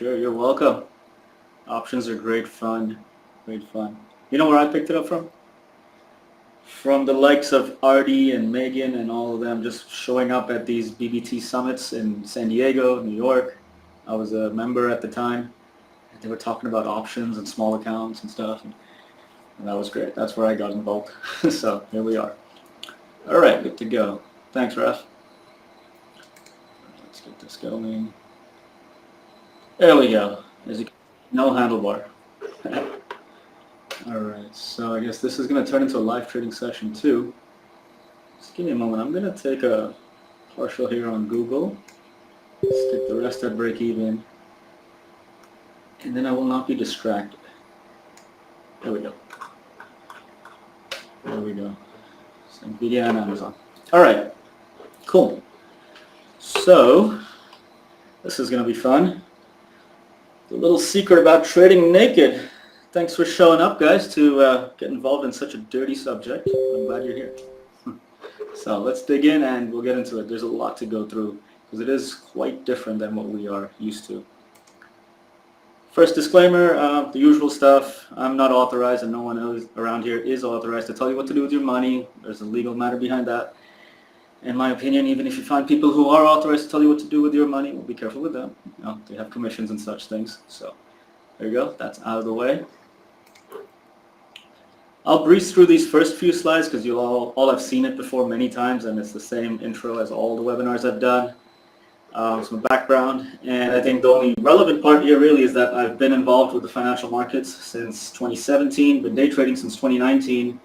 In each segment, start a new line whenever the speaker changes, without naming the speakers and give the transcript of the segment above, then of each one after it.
Sure, you're welcome. Options are great fun. Great fun. You know where I picked it up from? From the likes of Artie and Megan and all of them just showing up at these BBT summits in San Diego, New York. I was a member at the time. They were talking about options and small accounts and stuff. And that was great. That's where I got involved. So here we are. All right, good to go. Thanks, Raf. Let's get this going. There we go. As you can see, no handlebar. All right, so I guess this is going to turn into a live trading session too. Just give me a moment. I'm going to take a partial here on Google, stick the rest at break even, and then I will not be distracted. There we go. There we go. So NVIDIA and Amazon. All right, cool. So this is going to be fun. The little secret about trading naked. Thanks for showing up, guys, to get involved in such a dirty subject. I'm glad you're here. So let's dig in and we'll get into it. There's a lot to go through because it is quite different than what we are used to. First disclaimer, the usual stuff. I'm not authorized and no one else around here is authorized to tell you what to do with your money. There's a legal matter behind that. In my opinion, even if you find people who are authorized to tell you what to do with your money, well, be careful with them. You know, they have commissions and such things. So there you go. That's out of the way. I'll breeze through these first few slides because you'll all have seen it before many times, and it's the same intro as all the webinars I've done. Some background, and I think the only relevant part here really is that I've been involved with the financial markets since 2017, been day trading since 2019,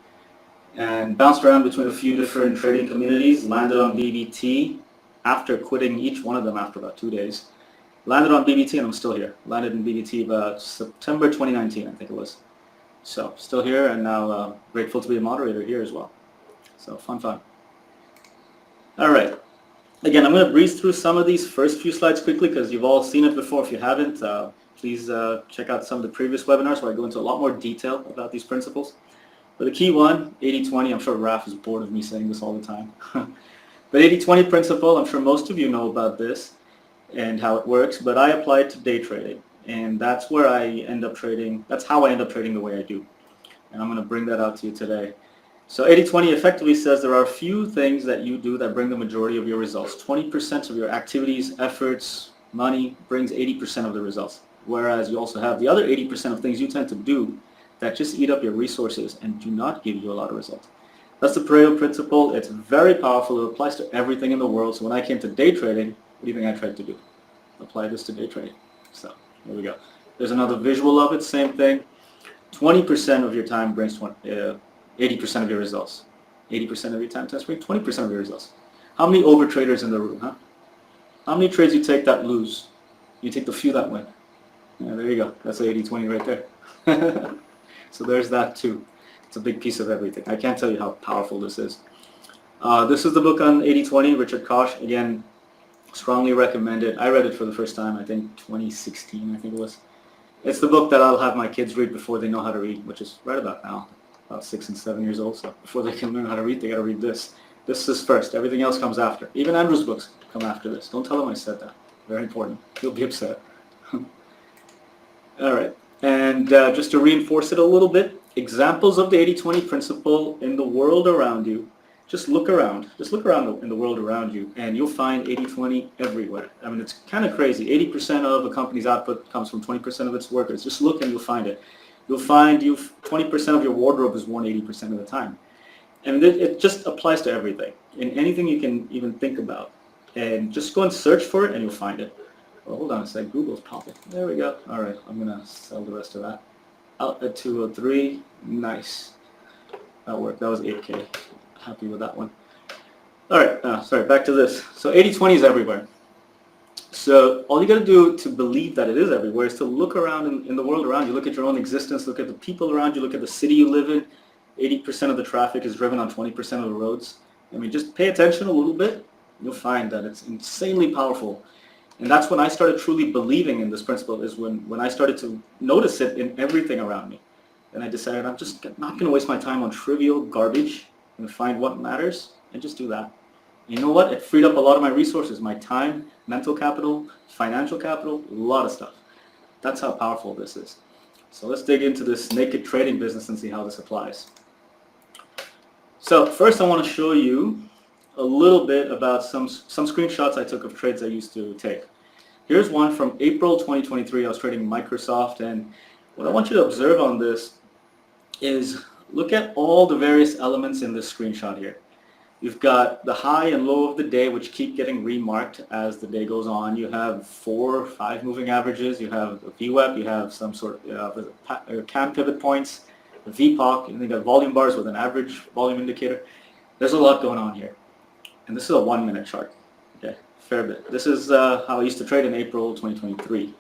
and bounced around between a few different trading communities, landed on BBT after quitting each one of them after about 2 days. Landed on BBT and I'm still here. Landed in BBT about September 2019, I think it was. So still here and now grateful to be a moderator here as well. So fun. All right. Again, I'm going to breeze through some of these first few slides quickly because you've all seen it before. If you haven't, please check out some of the previous webinars where I go into a lot more detail about these principles. But the key one, 80-20, I'm sure Raf is bored of me saying this all the time. But 80-20 principle, I'm sure most of you know about this and how it works, but I apply it to day trading. And that's where I end up trading. That's how I end up trading the way I do. And I'm going to bring that out to you today. So 80-20 effectively says there are a few things that you do that bring the majority of your results. 20% of your activities, efforts, money brings 80% of the results. Whereas you also have the other 80% of things you tend to do that just eat up your resources and do not give you a lot of results. That's the Pareto principle. It's very powerful. It applies to everything in the world. So when I came to day trading, what do you think I tried to do? Apply this to day trading. So there we go. There's another visual of it, same thing. 20% of your time brings 80% of your results. 80% of your time tends to bring 20% of your results. How many overtraders in the room, huh? How many trades you take that lose? You take the few that win. Yeah, there you go. That's 80-20 right there. So there's that too. It's a big piece of everything. I can't tell you how powerful this is. This is the book on 80-20, Richard Koch. Again, strongly recommended. I read it for the first time, I think 2016, I think it was. It's the book that I'll have my kids read before they know how to read, which is right about now, about 6 and 7 years old. So before they can learn how to read, they got to read this. This is first. Everything else comes after. Even Andrew's books come after this. Don't tell him I said that. Very important. He'll be upset. All right. And just to reinforce it a little bit, examples of the 80-20 principle in the world around you. Just look around. Just look around in the world around you, and you'll find 80-20 everywhere. I mean, it's kind of crazy. 80% of a company's output comes from 20% of its workers. Just look and you'll find it. You'll find 20% of your wardrobe is worn 80% of the time. And it just applies to everything, in anything you can even think about. And just go and search for it and you'll find it. Well, hold on a sec. Google's popping. There we go. All right. I'm going to sell the rest of that. Out at 203. Nice. That worked. That was 8K. Happy with that one. All right. Sorry. Back to this. So 80-20 is everywhere. So all you got to do to believe that it is everywhere is to look around in the world around you. Look at your own existence. Look at the people around you. Look at the city you live in. 80% of the traffic is driven on 20% of the roads. I mean, just pay attention a little bit. You'll find that it's insanely powerful. And that's when I started truly believing in this principle, is when I started to notice it in everything around me. And I decided I'm just not going to waste my time on trivial garbage. I'm going to find what matters and just do that. And you know what? It freed up a lot of my resources, my time, mental capital, financial capital, a lot of stuff. That's how powerful this is. So let's dig into this naked trading business and see how this applies. So first I want to show you a little bit about some screenshots I took of trades I used to take. Here's one from April 2023. I was trading Microsoft, and what I want you to observe on this is look at all the various elements in this screenshot here. You've got the high and low of the day, which keep getting remarked as the day goes on. You have 4 or 5 moving averages. You have a VWAP. You have some sort of CAN pivot points, a VPOC, and you got volume bars with an average volume indicator. There's a lot going on here. And this is a 1-minute chart. Okay, fair bit. This is how I used to trade in April 2023.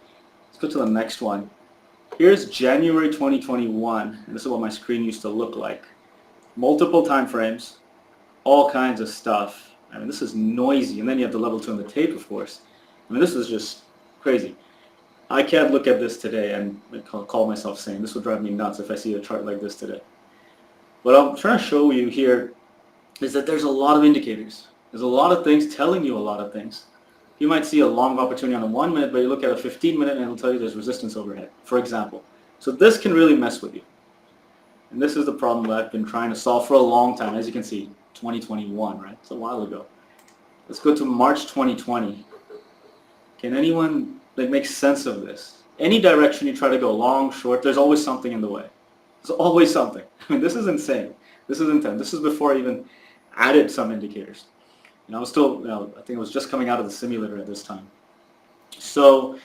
Let's go to the next one. Here's January 2021, and this is what my screen used to look like. Multiple time frames, all kinds of stuff. I mean, this is noisy, and then you have the level 2 on the tape, of course. I mean, this is just crazy. I can't look at this today and call myself sane. This would drive me nuts if I see a chart like this today. What I'm trying to show you here is that there's a lot of indicators. There's a lot of things telling you a lot of things. You might see a long opportunity on a 1 minute, but you look at a 15-minute and it'll tell you there's resistance overhead, for example. So this can really mess with you. And this is the problem that I've been trying to solve for a long time. As you can see, 2021, right? It's a while ago. Let's go to March 2020. Can anyone make sense of this? Any direction you try to go, long, short, there's always something in the way. There's always something. I mean, this is insane. This is intense. This is before I even added some indicators. And I was still, I think it was just coming out of the simulator at this time. So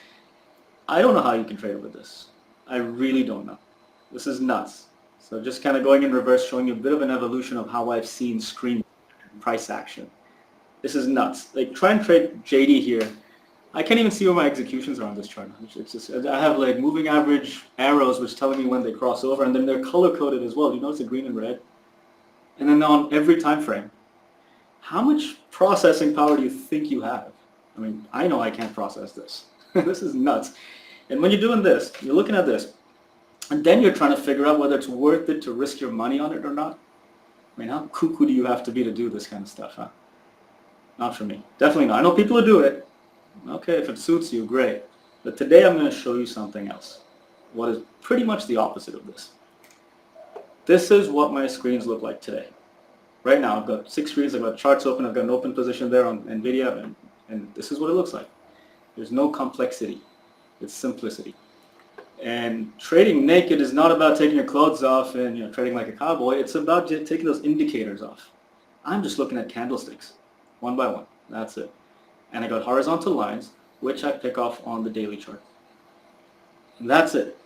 I don't know how you can trade with this. I really don't know. This is nuts. So just kind of going in reverse, showing you a bit of an evolution of how I've seen screen price action. This is nuts. Like, try and trade JD here. I can't even see where my executions are on this chart. It's just, I have like moving average arrows which tell me when they cross over, and then they're color coded as well. You notice the green and red? And then on every time frame. How much processing power do you think you have? I mean, I know I can't process this. This is nuts. And when you're doing this, you're looking at this, and then you're trying to figure out whether it's worth it to risk your money on it or not. I mean, how cuckoo do you have to be to do this kind of stuff, huh? Not for me. Definitely not. I know people who do it. Okay, if it suits you, great. But today I'm going to show you something else. What is pretty much the opposite of this. This is what my screens look like today. Right now, I've got 6 screens. I've got charts open. I've got an open position there on NVIDIA, and this is what it looks like. There's no complexity. It's simplicity. And trading naked is not about taking your clothes off and trading like a cowboy. It's about just taking those indicators off. I'm just looking at candlesticks, one by one. That's it. And I got horizontal lines, which I pick off on the daily chart. And that's it.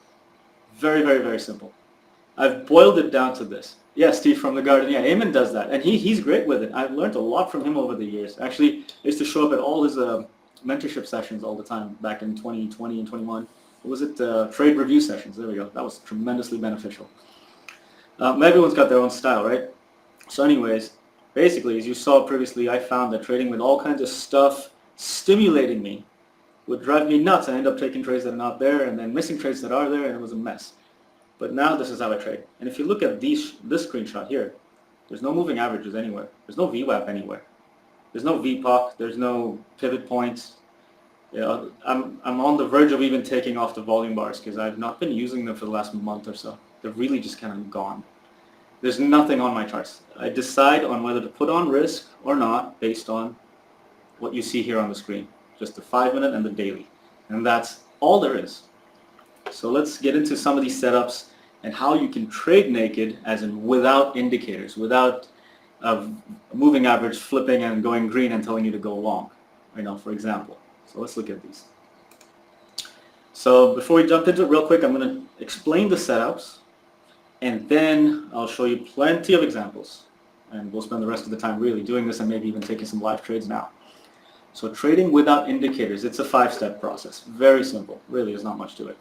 Very, very, very simple. I've boiled it down to this. Yeah, Steve from the Garden. Yeah, Eamon does that. And he's great with it. I've learned a lot from him over the years. Actually, I used to show up at all his mentorship sessions all the time back in 2020 and 21. What was it? Trade review sessions. There we go. That was tremendously beneficial. Everyone's got their own style, right? So anyways, basically, as you saw previously, I found that trading with all kinds of stuff stimulating me would drive me nuts. I end up taking trades that are not there and then missing trades that are there, and it was a mess. But now this is how I trade. And if you look at this screenshot here, there's no moving averages anywhere. There's no VWAP anywhere. There's no VPOC. There's no pivot points. I'm on the verge of even taking off the volume bars because I've not been using them for the last month or so. They're really just kind of gone. There's nothing on my charts. I decide on whether to put on risk or not based on what you see here on the screen. Just the 5-minute and the daily. And that's all there is. So let's get into some of these setups and how you can trade naked, as in without indicators, without a moving average flipping and going green and telling you to go long, for example. So let's look at these. So before we jump into it real quick, I'm going to explain the setups, and then I'll show you plenty of examples. And we'll spend the rest of the time really doing this and maybe even taking some live trades now. So trading without indicators, it's a 5-step process. Very simple. Really, there's not much to it.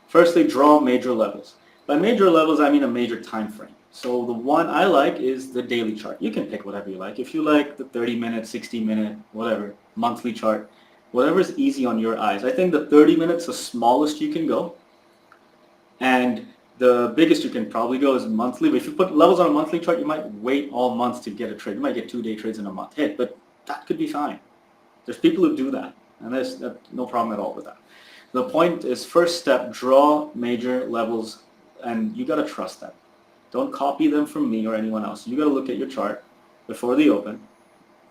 Firstly, draw major levels. By major levels, I mean a major time frame. So the one I like is the daily chart. You can pick whatever you like. If you like the 30-minute, 60-minute, whatever, monthly chart, whatever is easy on your eyes. I think the 30 minutes, the smallest you can go. And the biggest you can probably go is monthly. But if you put levels on a monthly chart, you might wait all months to get a trade. You might get 2-day trades in a month. But that could be fine. There's people who do that. And there's no problem at all with that. The point is, first step, draw major levels, and you got to trust that. Don't copy them from me or anyone else. You got to look at your chart before the open,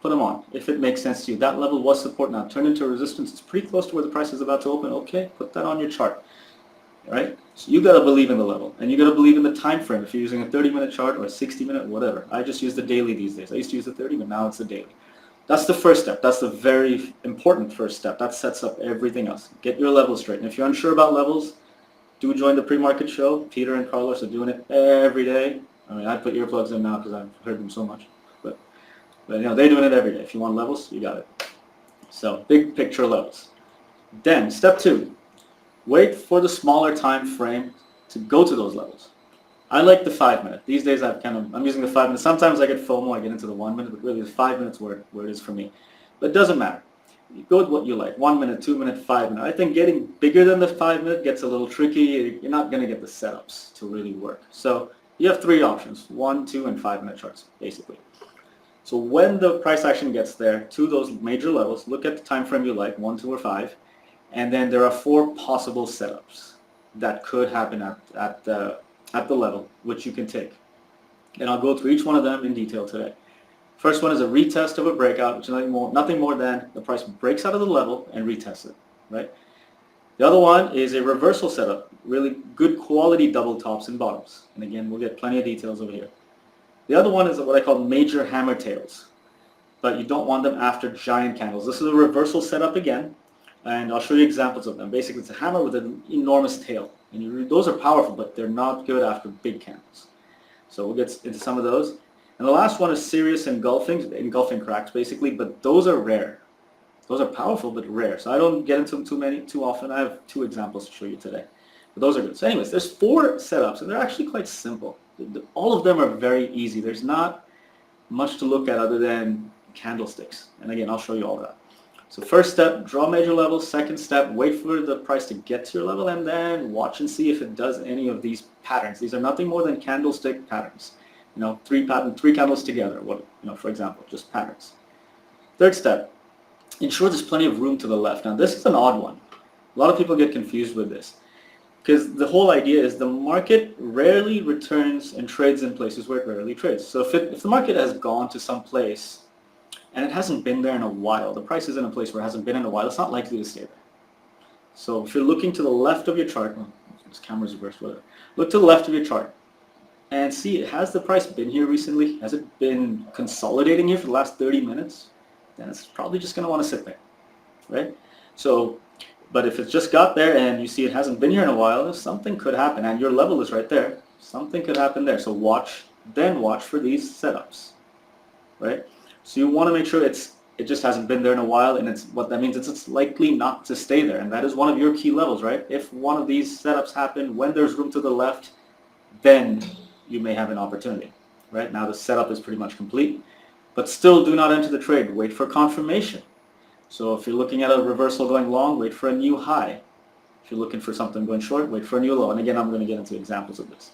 put them on. If it makes sense to you, that level was support now, turn into resistance. It's pretty close to where the price is about to open. Okay, put that on your chart. All right? So you got to believe in the level, and you got to believe in the time frame. If you're using a 30-minute chart or a 60-minute, whatever. I just use the daily these days. I used to use the 30, but now it's the daily. That's the first step. That's the very important first step. That sets up everything else. Get your levels straight. And if you're unsure about levels, do join the pre-market show. Peter and Carlos are doing it every day. I mean, I put earplugs in now because I've heard them so much. But you know, they're doing it every day. If you want levels, you got it. So big picture levels. Then step 2, wait for the smaller time frame to go to those levels. I like the 5-minute. These days I'm using the 5 minutes. Sometimes I get FOMO, I get into the 1 minute, but really the 5 minutes where it is for me. But it doesn't matter. You go with what you like. 1 minute, 2 minute, 5 minute. I think getting bigger than the 5 minute gets a little tricky. You're not going to get the setups to really work. So you have 3 options, 1, 2, and 5 minute charts, basically. So when the price action gets there to those major levels, look at the time frame you like, 1, 2, or 5, and then there are 4 possible setups that could happen at the level, which you can take. And I'll go through each one of them in detail today. First one is a retest of a breakout, which is nothing more than the price breaks out of the level and retests it, right? The other one is a reversal setup, really good quality double tops and bottoms. And again, we'll get plenty of details over here. The other one is what I call major hammer tails, but you don't want them after giant candles. This is a reversal setup again, and I'll show you examples of them. Basically, it's a hammer with an enormous tail. And those are powerful, but they're not good after big candles. So we'll get into some of those. And the last one is serious engulfing cracks, basically, but those are rare. Those are powerful, but rare. So I don't get into them too often. I have 2 examples to show you today. But those are good. So anyways, there's 4 setups, and they're actually quite simple. All of them are very easy. There's not much to look at other than candlesticks. And again, I'll show you all that. So first step, draw major levels. Second step, wait for the price to get to your level, and then watch and see if it does any of these patterns. These are nothing more than candlestick patterns. You know, 3 candles together. For example, just patterns. Third step, ensure there's plenty of room to the left. Now, this is an odd one. A lot of people get confused with this because the whole idea is the market rarely returns and trades in places where it rarely trades. So if the market has gone to some place and it hasn't been there in a while, the price is in a place where it hasn't been in a while, it's not likely to stay there. So if you're looking to the left of your chart, this camera's reversed, whatever. Look to the left of your chart and see, has the price been here recently? Has it been consolidating here for the last 30 minutes? Then it's probably just going to want to sit there, right? So, but if it's just got there and you see it hasn't been here in a while, something could happen, and your level is right there. Something could happen there. So watch for these setups, right? So you want to make sure it just hasn't been there in a while, and what that means is it's likely not to stay there, and that is one of your key levels, right? If one of these setups happen when there's room to the left, then you may have an opportunity, right? Now the setup is pretty much complete, but still do not enter the trade. Wait for confirmation. So if you're looking at a reversal going long, wait for a new high. If you're looking for something going short, wait for a new low. And again, I'm going to get into examples of this.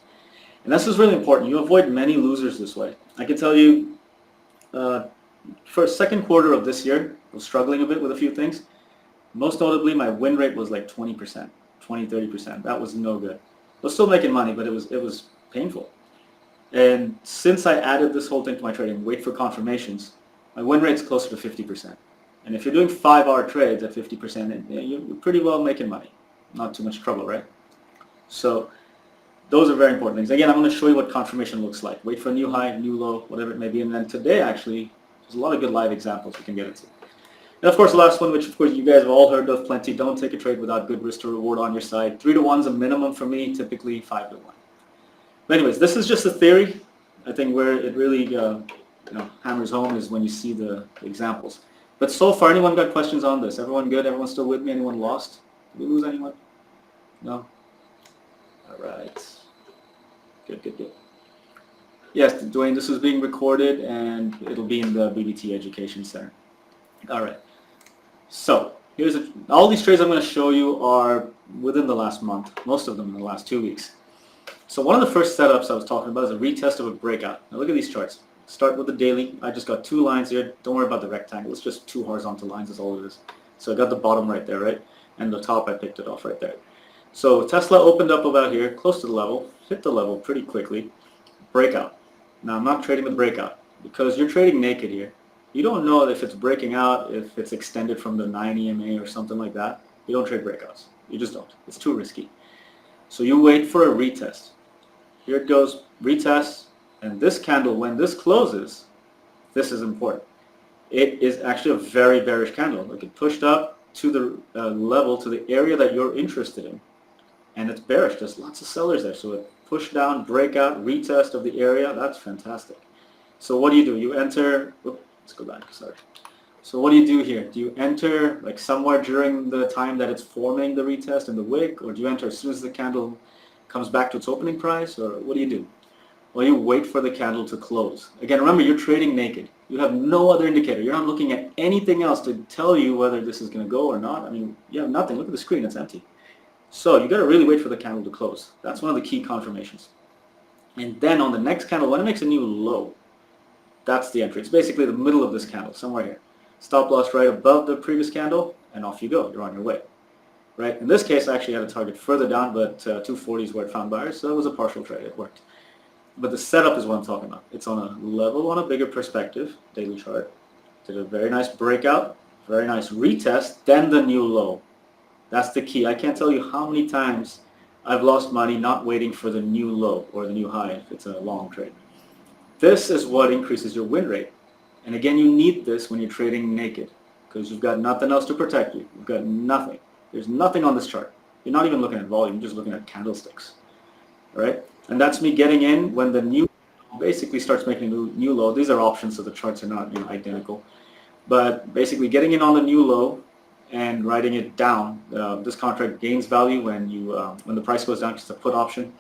And this is really important. You avoid many losers this way. I can tell you, for second quarter of this year, I was struggling a bit with a few things. Most notably, my win rate was like 20%, 30%. That was no good. I was still making money, but it was painful. And since I added this whole thing to my trading, wait for confirmations, my win rate's closer to 50%. And if you're doing 5-hour trades at 50%, you're pretty well making money. Not too much trouble, right? So those are very important things. Again, I'm going to show you what confirmation looks like. Wait for a new high, new low, whatever it may be. And then today, actually, there's a lot of good live examples we can get into. And of course, the last one, which of course you guys have all heard of plenty, don't take a trade without good risk to reward on your side. 3 to 1 is a minimum for me, typically 5 to 1. But anyways, this is just a theory. I think where it really hammers home is when you see the examples. But so far, anyone got questions on this? Everyone good? Everyone still with me? Anyone lost? Did we lose anyone? No? All right. Good. Yes, Dwayne, this is being recorded, and it'll be in the BBT Education Center. All right. So all these trades I'm going to show you are within the last month, most of them in the last 2 weeks. So one of the first setups I was talking about is a retest of a breakout. Now look at these charts. Start with the daily. I just got 2 lines here. Don't worry about the rectangle. It's just 2 horizontal lines is all it is. So I got the bottom right there, right? and the top I picked it off right there. So Tesla opened up about here, close to the level, hit the level pretty quickly, breakout. Now I'm not trading the breakout because you're trading naked here. You don't know if it's breaking out, if it's extended from the 9 EMA or something like that. You don't trade breakouts. You just don't. It's too risky. So you wait for a retest. Here it goes, retest, and this candle, when this closes, this is important. It is actually a very bearish candle. Like it pushed up to the level, to the area that you're interested in, and it's bearish. There's lots of sellers there. So it pushed down, breakout, retest of the area. That's fantastic. So what do? You enter, let's go back, sorry. So what do you do here? Do you enter like somewhere during the time that it's forming the retest and the wick, or do you enter as soon as the candle comes back to its opening price, or what do you do? Well, you wait for the candle to close. Again, remember, you're trading naked. You have no other indicator. You're not looking at anything else to tell you whether this is going to go or not. I mean, you have nothing. Look at the screen. It's empty. So you got to really wait for the candle to close. That's one of the key confirmations. And then on the next candle, when it makes a new low, that's the entry. It's basically the middle of this candle, somewhere here. Stop loss right above the previous candle, and off you go. You're on your way. Right? In this case, I actually had a target further down, but 240 is where it found buyers, so it was a partial trade. It worked. But the setup is what I'm talking about. It's on a level, on a bigger perspective, daily chart. Did a very nice breakout, very nice retest, then the new low. That's the key. I can't tell you how many times I've lost money not waiting for the new low or the new high if it's a long trade. This is what increases your win rate. And again, you need this when you're trading naked because you've got nothing else to protect you. You've got nothing. There's nothing on this chart. You're not even looking at volume, you're just looking at candlesticks. All right? And that's me getting in when the new basically starts making a new low. These are options, so the charts are not identical. But basically getting in on the new low and writing it down. This contract gains value when the price goes down, because it's a put option.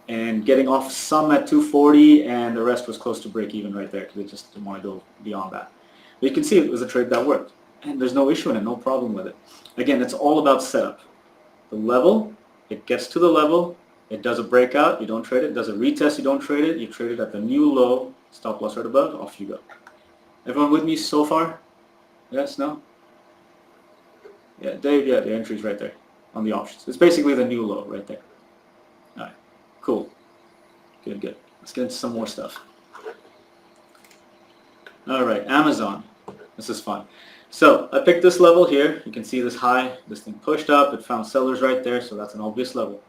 And getting off some at 240, and the rest was close to break even right there because they just didn't want to go beyond that. But you can see it was a trade that worked, and there's no issue in it, no problem with it. Again, it's all about setup. The level, it gets to the level, it does a breakout, you don't trade it. It does a retest, you don't trade it. You trade it at the new low, stop loss right above, off you go. Everyone with me so far? Yes, no? Yeah, Dave, yeah, the entry's right there on the options. It's basically the new low right there. All right, cool. Good, good. Let's get into some more stuff. All right, Amazon. This is fun. So I picked this level here. You can see this high. This thing pushed up. It found sellers right there, so that's an obvious level.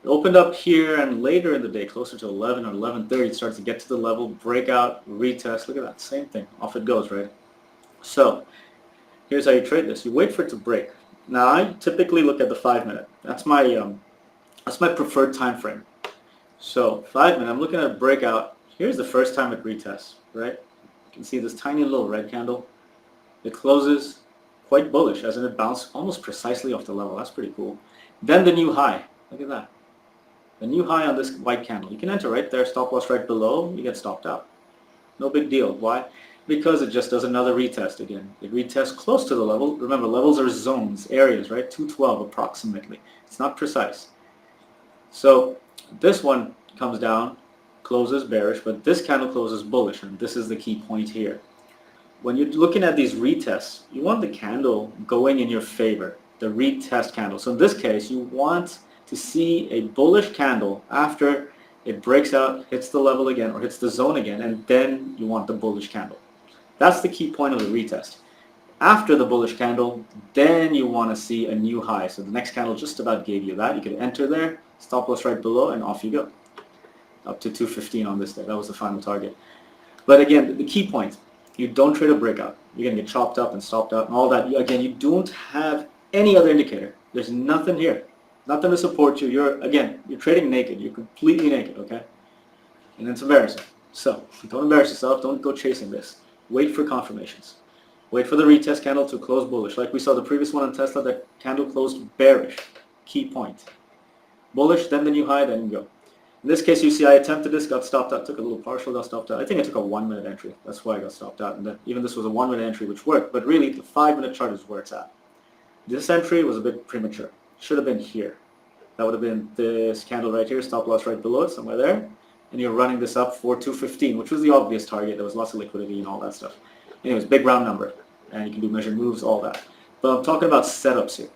It opened up here, and later in the day, closer to 11 or 11:30, it starts to get to the level, breakout, retest. Look at that, same thing. Off it goes, right? So here's how you trade this. You wait for it to break. Now I typically look at the 5-minute. That's my preferred time frame. So 5-minute, I'm looking at a breakout. Here's the first time it retests, right? You can see this tiny little red candle. It closes quite bullish, as in it bounced almost precisely off the level. That's pretty cool. Then the new high. Look at that. The new high on this white candle. You can enter right there, stop loss right below, you get stopped out. No big deal. Why? Because it just does another retest again. It retests close to the level. Remember, levels are zones, areas, right? 212 approximately. It's not precise. So this one comes down, closes bearish, but this candle closes bullish, and this is the key point here. When you're looking at these retests, you want the candle going in your favor, the retest candle. So in this case, you want to see a bullish candle after it breaks out, hits the level again, or hits the zone again, and then you want the bullish candle. That's the key point of the retest. After the bullish candle, then you want to see a new high. So the next candle just about gave you that. You can enter there, stop loss right below, and off you go. Up to 215 on this day. That was the final target. But again, the key point, you don't trade a breakout. You're going to get chopped up and stopped out and all that. Again, you don't have any other indicator. There's nothing here. Nothing to support you. You're trading naked. You're completely naked, okay? And it's embarrassing. So don't embarrass yourself. Don't go chasing this. Wait for confirmations. Wait for the retest candle to close bullish. Like we saw the previous one on Tesla, that candle closed bearish. Key point. Bullish, then the new high, then you go. In this case, you see I attempted this, got stopped out, took a little partial, got stopped out. I think I took a 1-minute entry. That's why I got stopped out. And then even this was a 1-minute entry, which worked. But really, the 5-minute chart is where it's at. This entry was a bit premature. Should have been here. That would have been this candle right here, stop loss right below it, somewhere there. And you're running this up for 215, which was the obvious target. There was lots of liquidity and all that stuff. Anyways, big round number. And you can do measured moves, all that. But I'm talking about setups here.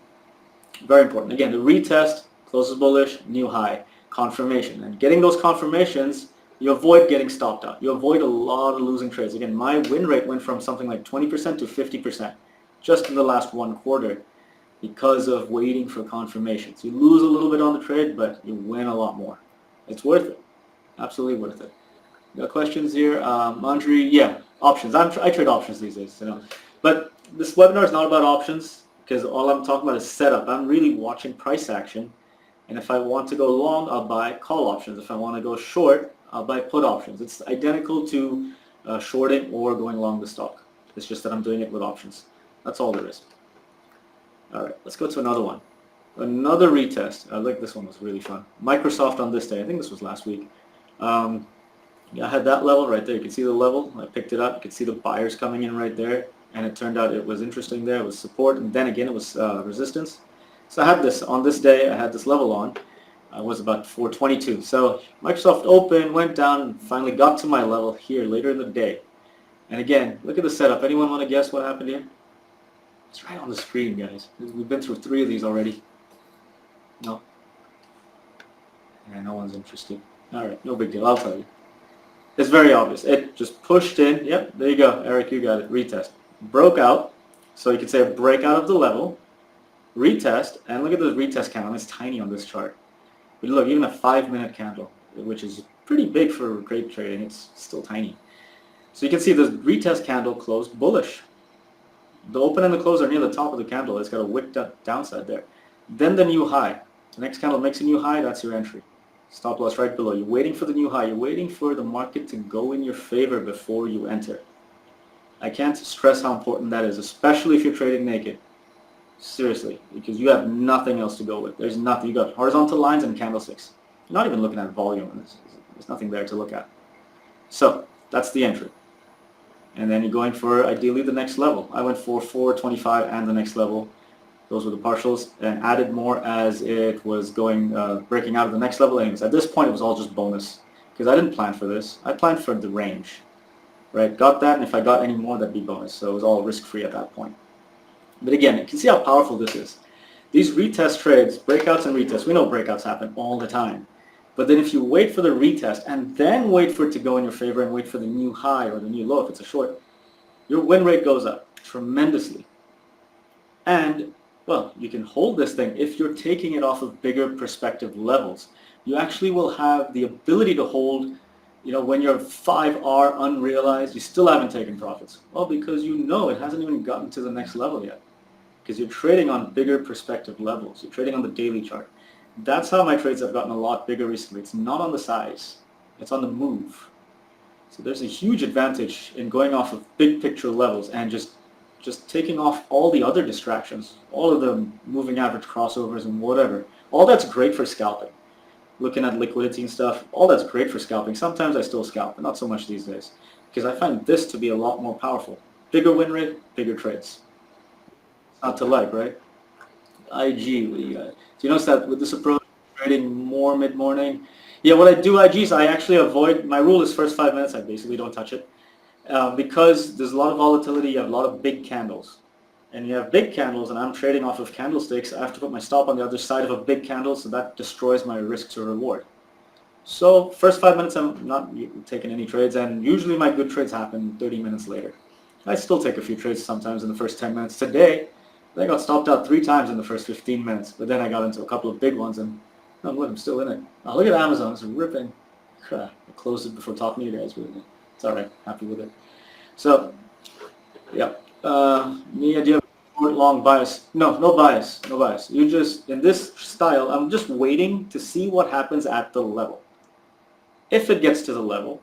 Very important. Again, the retest, closes bullish, new high, confirmation. And getting those confirmations, you avoid getting stopped out. You avoid a lot of losing trades. Again, my win rate went from something like 20% to 50% just in the last 1 quarter because of waiting for confirmations. You lose a little bit on the trade, but you win a lot more. It's worth it. Absolutely worth it. Got questions here? Andri, yeah, options. I trade options these days, But this webinar is not about options because all I'm talking about is setup. I'm really watching price action. And if I want to go long, I'll buy call options. If I want to go short, I'll buy put options. It's identical to shorting or going long the stock. It's just that I'm doing it with options. That's all there is. All right, let's go to another one. Another retest. I like this one. Was really fun. Microsoft on this day. I think this was last week. Yeah, I had that level right there. You can see the level. I picked it up. You can see the buyers coming in right there. And it turned out it was interesting there. It was support. And then again, it was resistance. So I had this on this day. I had this level on. I was about 422. So Microsoft opened, went down, and finally got to my level here later in the day. And again, look at the setup. Anyone want to guess what happened here? It's right on the screen, guys. We've been through 3 of these already. No? Yeah, no one's interested. All right, no big deal. I'll tell you. It's very obvious. It just pushed in. Yep, there you go. Eric, you got it. Retest. Broke out. So you could say a breakout of the level. Retest. And look at the retest candle. It's tiny on this chart. But look, even a 5-minute candle, which is pretty big for grape trading, it's still tiny. So you can see the retest candle closed bullish. The open and the close are near the top of the candle. It's got a wick downside there. Then the new high. The next candle makes a new high. That's your entry. Stop loss right below. You're waiting for the new high. You're waiting for the market to go in your favor before you enter. I can't stress how important that is, especially if you're trading naked. Seriously, because you have nothing else to go with. There's nothing. You got horizontal lines and candlesticks. You're not even looking at volume. There's nothing there to look at. So that's the entry. And then you're going for ideally the next level. I went for 425 and the next level. Those were the partials, and added more as it was going, breaking out of the next level. Anyways, at this point, it was all just bonus because I didn't plan for this. I planned for the range, right? Got that, and if I got any more, that'd be bonus. So it was all risk-free at that point. But again, you can see how powerful this is. These retest trades, breakouts and retests, we know breakouts happen all the time. But then if you wait for the retest and then wait for it to go in your favor and wait for the new high or the new low, if it's a short, your win rate goes up tremendously. And well, you can hold this thing if you're taking it off of bigger perspective levels. You actually will have the ability to hold, when your 5R unrealized, you still haven't taken profits. Well, because you know it hasn't even gotten to the next level yet. Because you're trading on bigger perspective levels. You're trading on the daily chart. That's how my trades have gotten a lot bigger recently. It's not on the size. It's on the move. So there's a huge advantage in going off of big picture levels and just taking off all the other distractions, all of the moving average crossovers and whatever. All that's great for scalping. Looking at liquidity and stuff, all that's great for scalping. Sometimes I still scalp, but not so much these days. Because I find this to be a lot more powerful. Bigger win rate, bigger trades. Not to like, right? IG, what do you got? Do you notice that with this approach, trading more mid-morning? Yeah, what I do IGs, I actually avoid, my rule is first 5 minutes, I basically don't touch it. Because there's a lot of volatility, you have a lot of big candles. And you have big candles, and I'm trading off of candlesticks. I have to put my stop on the other side of a big candle, so that destroys my risk to reward. So first 5 minutes, I'm not taking any trades, and usually my good trades happen 30 minutes later. I still take a few trades sometimes in the first 10 minutes. Today, I got stopped out 3 times in the first 15 minutes, but then I got into a couple of big ones, and I'm still in it. Now look at Amazon, it's ripping. I closed it before talking to you guys, but it's all right, happy with it. So, yeah. Mia, do you have a short, long bias? No bias, no bias. You just, in this style, I'm just waiting to see what happens at the level. If it gets to the level,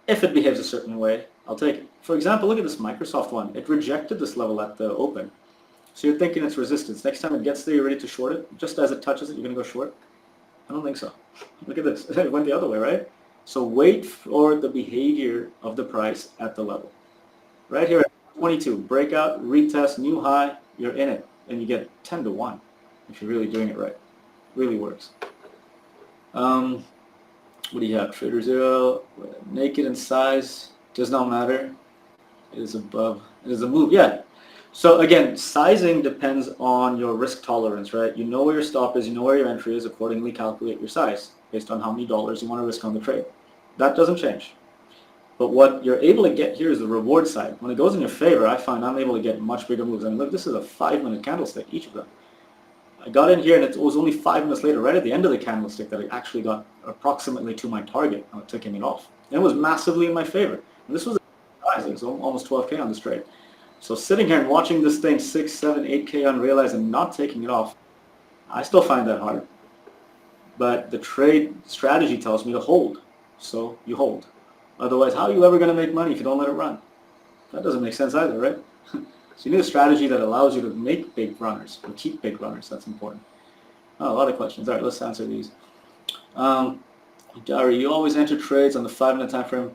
if it behaves a certain way, I'll take it. For example, look at this Microsoft one. It rejected this level at the open. So you're thinking it's resistance. Next time it gets there, you're ready to short it. Just as it touches it, you're going to go short? I don't think so. Look at this. It went the other way, right? So wait for the behavior of the price at the level. Right here at 22, breakout, retest, new high, you're in it. And you get 10 to 1 if you're really doing it right. Really works. What do you have? Trader Zero, naked in size, does not matter. It is above. It is a move, yeah. So again, sizing depends on your risk tolerance, right? You know where your stop is, you know where your entry is, accordingly calculate your size based on how many dollars you want to risk on the trade. That doesn't change. But what you're able to get here is the reward side. When it goes in your favor, I find I'm able to get much bigger moves. I mean, look, this is a 5-minute candlestick, each of them. I got in here and it was only 5 minutes later, right at the end of the candlestick, that I actually got approximately to my target on taking it off. And it was massively in my favor. And this was it was almost 12K on this trade. So sitting here and watching this thing 6, 7, 8K unrealized and not taking it off, I still find that hard. But the trade strategy tells me to hold. So you hold. Otherwise, how are you ever going to make money if you don't let it run? That doesn't make sense either, right? So you need a strategy that allows you to make big runners, or keep big runners. That's important. Oh, a lot of questions. All right, let's answer these. Dari, you always enter trades on the 5-minute time frame.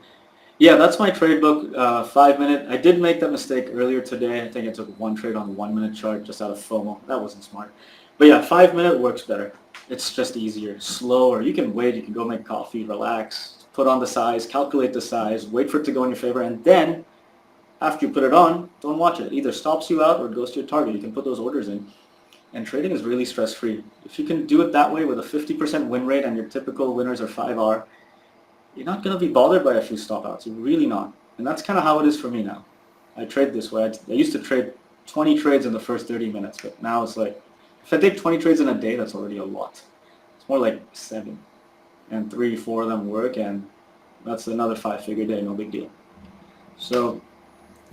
Yeah, that's my trade book, 5-minute. I did make that mistake earlier today. I think I took one trade on the 1-minute chart just out of FOMO. That wasn't smart. But yeah, 5-minute works better. It's just easier, slower. You can wait. You can go make coffee, relax, put on the size, calculate the size, wait for it to go in your favor, and then after you put it on, don't watch it. It either stops you out or it goes to your target. You can put those orders in. And trading is really stress-free. If you can do it that way with a 50% win rate and your typical winners are 5R, you're not going to be bothered by a few stop outs. You're really not. And that's kind of how it is for me now. I trade this way. I used to trade 20 trades in the first 30 minutes, but now it's like, if I take 20 trades in a day, that's already a lot. It's more like 7. And 3, 4 of them work, and that's another 5-figure day, no big deal. So,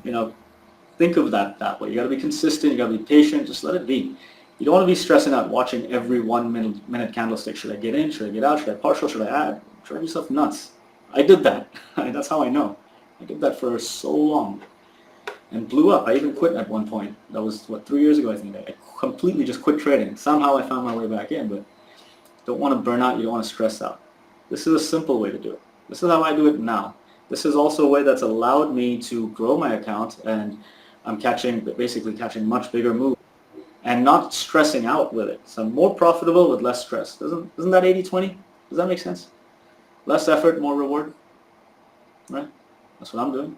think of that way. You got to be consistent. You got to be patient. Just let it be. You don't want to be stressing out watching every 1-minute candlestick. Should I get in? Should I get out? Should I partial? Should I add? Drive yourself nuts. I did that. That's how I know. I did that for so long and blew up. I even quit at one point. That was, 3 years ago, I think. I completely just quit trading. Somehow I found my way back in, but don't want to burn out. You don't want to stress out. This is a simple way to do it. This is how I do it now. This is also a way that's allowed me to grow my account, and I'm basically catching much bigger moves and not stressing out with it. So I'm more profitable with less stress. Isn't that 80-20? Does that make sense? Less effort, more reward, right? That's what I'm doing.